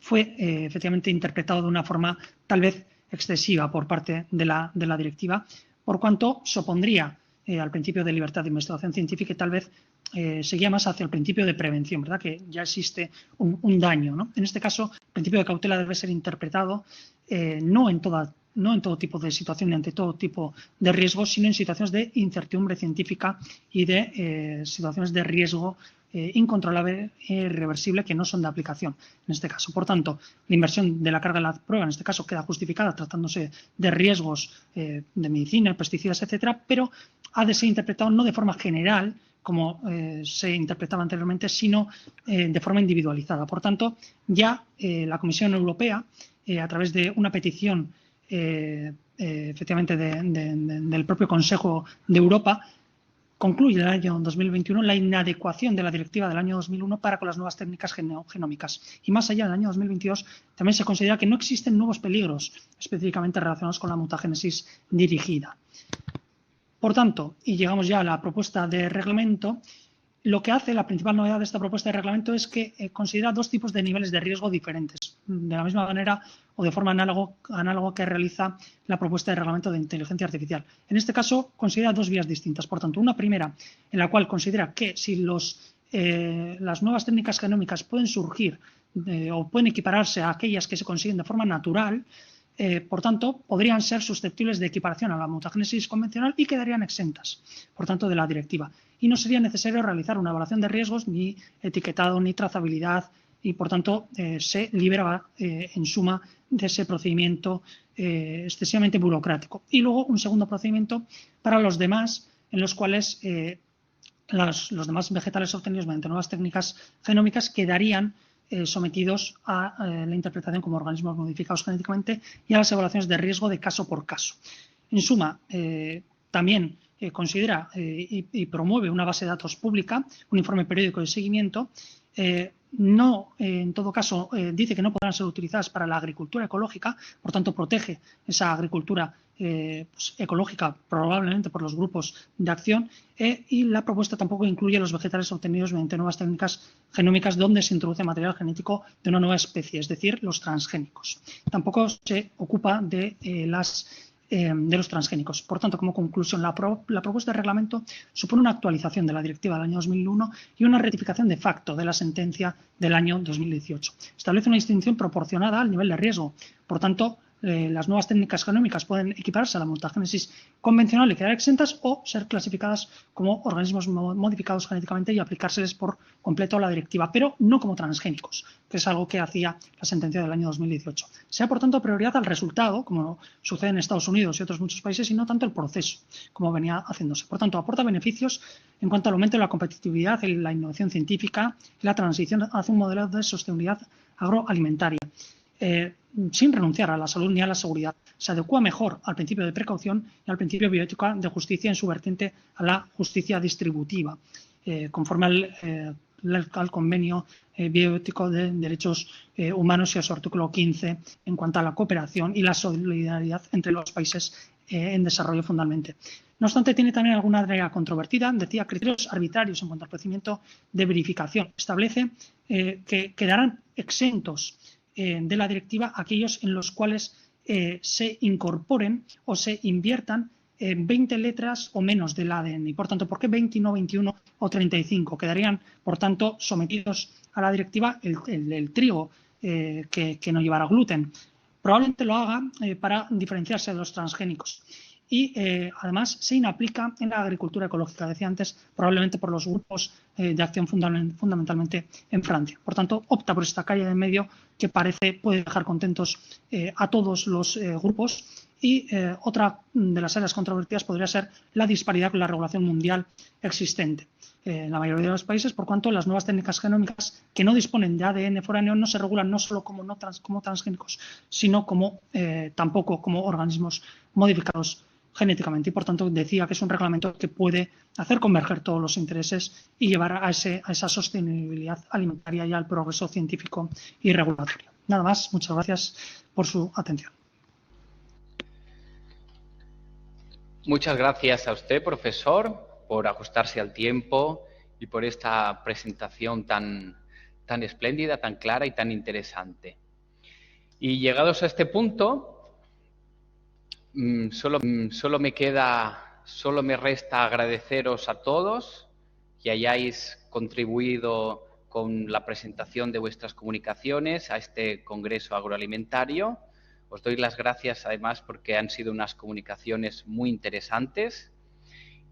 fue efectivamente interpretado de una forma tal vez excesiva por parte de la directiva, por cuanto se opondría al principio de libertad de investigación científica y tal vez seguía más hacia el principio de prevención, ¿verdad? Que ya existe un daño, ¿no? En este caso, el principio de cautela debe ser interpretado no en todo tipo de situación ni ante todo tipo de riesgo, sino en situaciones de incertidumbre científica y de situaciones de riesgo incontrolable e irreversible que no son de aplicación en este caso. Por tanto, la inversión de la carga de la prueba en este caso queda justificada tratándose de riesgos de medicina, pesticidas, etcétera, pero ha de ser interpretado no de forma general como se interpretaba anteriormente, sino de forma individualizada. Por tanto, ya la Comisión Europea, a través de una petición efectivamente del propio Consejo de Europa, concluye en el año 2021 la inadecuación de la directiva del año 2001 para con las nuevas técnicas genómicas. Y más allá, del año 2022 también se considera que no existen nuevos peligros específicamente relacionados con la mutagénesis dirigida. Por tanto, y llegamos ya a la propuesta de reglamento, lo que hace, la principal novedad de esta propuesta de reglamento es que considera dos tipos de niveles de riesgo diferentes, de la misma manera o de forma análoga que realiza la propuesta de reglamento de inteligencia artificial. En este caso, considera dos vías distintas. Por tanto, una primera en la cual considera que si las nuevas técnicas genómicas pueden surgir o pueden equipararse a aquellas que se consiguen de forma natural, por tanto, podrían ser susceptibles de equiparación a la mutagénesis convencional y quedarían exentas, por tanto, de la directiva. Y no sería necesario realizar una evaluación de riesgos, ni etiquetado, ni trazabilidad, y, por tanto, se liberaba, en suma, de ese procedimiento excesivamente burocrático. Y luego un segundo procedimiento para los demás, en los cuales los demás vegetales obtenidos mediante nuevas técnicas genómicas quedarían sometidos a la interpretación como organismos modificados genéticamente y a las evaluaciones de riesgo de caso por caso. En suma, también considera y promueve una base de datos pública, un informe periódico de seguimiento. No, en todo caso, dice que no podrán ser utilizadas para la agricultura ecológica, por tanto protege esa agricultura pues, ecológica probablemente por los grupos de acción, y la propuesta tampoco incluye los vegetales obtenidos mediante nuevas técnicas genómicas donde se introduce material genético de una nueva especie, es decir, los transgénicos. Tampoco se ocupa de los transgénicos. Por tanto, como conclusión, la propuesta de reglamento supone una actualización de la directiva del año 2001 y una rectificación de facto de la sentencia del año 2018. Establece una distinción proporcionada al nivel de riesgo. Por tanto, las nuevas técnicas genómicas pueden equipararse a la mutagénesis convencional y quedar exentas o ser clasificadas como organismos modificados genéticamente y aplicárseles por completo a la directiva, pero no como transgénicos, que es algo que hacía la sentencia del año 2018. Se da, por tanto, prioridad al resultado, como sucede en Estados Unidos y otros muchos países, y no tanto el proceso, como venía haciéndose. Por tanto, aporta beneficios en cuanto al aumento de la competitividad, la innovación científica y la transición hacia un modelo de sostenibilidad agroalimentaria. Sin renunciar a la salud ni a la seguridad. Se adecua mejor al principio de precaución y al principio bioético de justicia en su vertiente a la justicia distributiva, conforme al convenio bioético de derechos humanos y a su artículo 15 en cuanto a la cooperación y la solidaridad entre los países en desarrollo fundamentalmente. No obstante, tiene también alguna área controvertida, decía, criterios arbitrarios en cuanto al procedimiento de verificación. Establece que quedarán exentos de la directiva aquellos en los cuales se incorporen o se inviertan 20 letras o menos del ADN. Y por tanto, ¿por qué 20 y no 21 o 35? Quedarían, por tanto, sometidos a la directiva el trigo que no llevara gluten. Probablemente lo haga para diferenciarse de los transgénicos. Y además se inaplica en la agricultura ecológica, decía antes, probablemente por los grupos de acción fundamentalmente en Francia. Por tanto, opta por esta calle de medio que puede dejar contentos a todos los grupos. Y otra de las áreas controvertidas podría ser la disparidad con la regulación mundial existente. En la mayoría de los países, por cuanto las nuevas técnicas genómicas que no disponen de ADN foráneo no se regulan no solo como transgénicos, sino tampoco como organismos modificados genéticamente, y por tanto decía que es un reglamento que puede hacer converger todos los intereses y llevar a esa sostenibilidad alimentaria y al progreso científico y regulatorio. Nada más, muchas gracias por su atención. Muchas gracias a usted, profesor, por ajustarse al tiempo y por esta presentación tan espléndida, tan clara y tan interesante. Y llegados a este punto, solo me resta agradeceros a todos que hayáis contribuido con la presentación de vuestras comunicaciones a este Congreso Agroalimentario. Os doy las gracias además porque han sido unas comunicaciones muy interesantes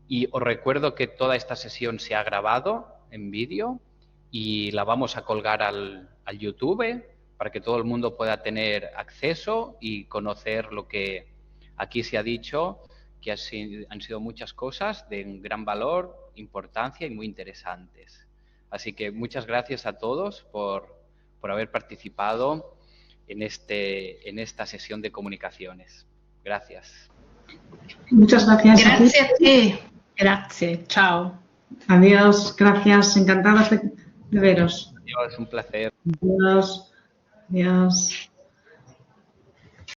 y os recuerdo que toda esta sesión se ha grabado en vídeo y la vamos a colgar al YouTube para que todo el mundo pueda tener acceso y conocer lo que aquí se ha dicho, que han sido muchas cosas de un gran valor importancia y muy interesantes. Así que muchas gracias a todos por haber participado en esta sesión de comunicaciones. Gracias. Muchas gracias. Grazie a te. Grazie, ciao. Adiós, gracias, encantadas de veros. Adiós, un placer. Adiós. Adiós.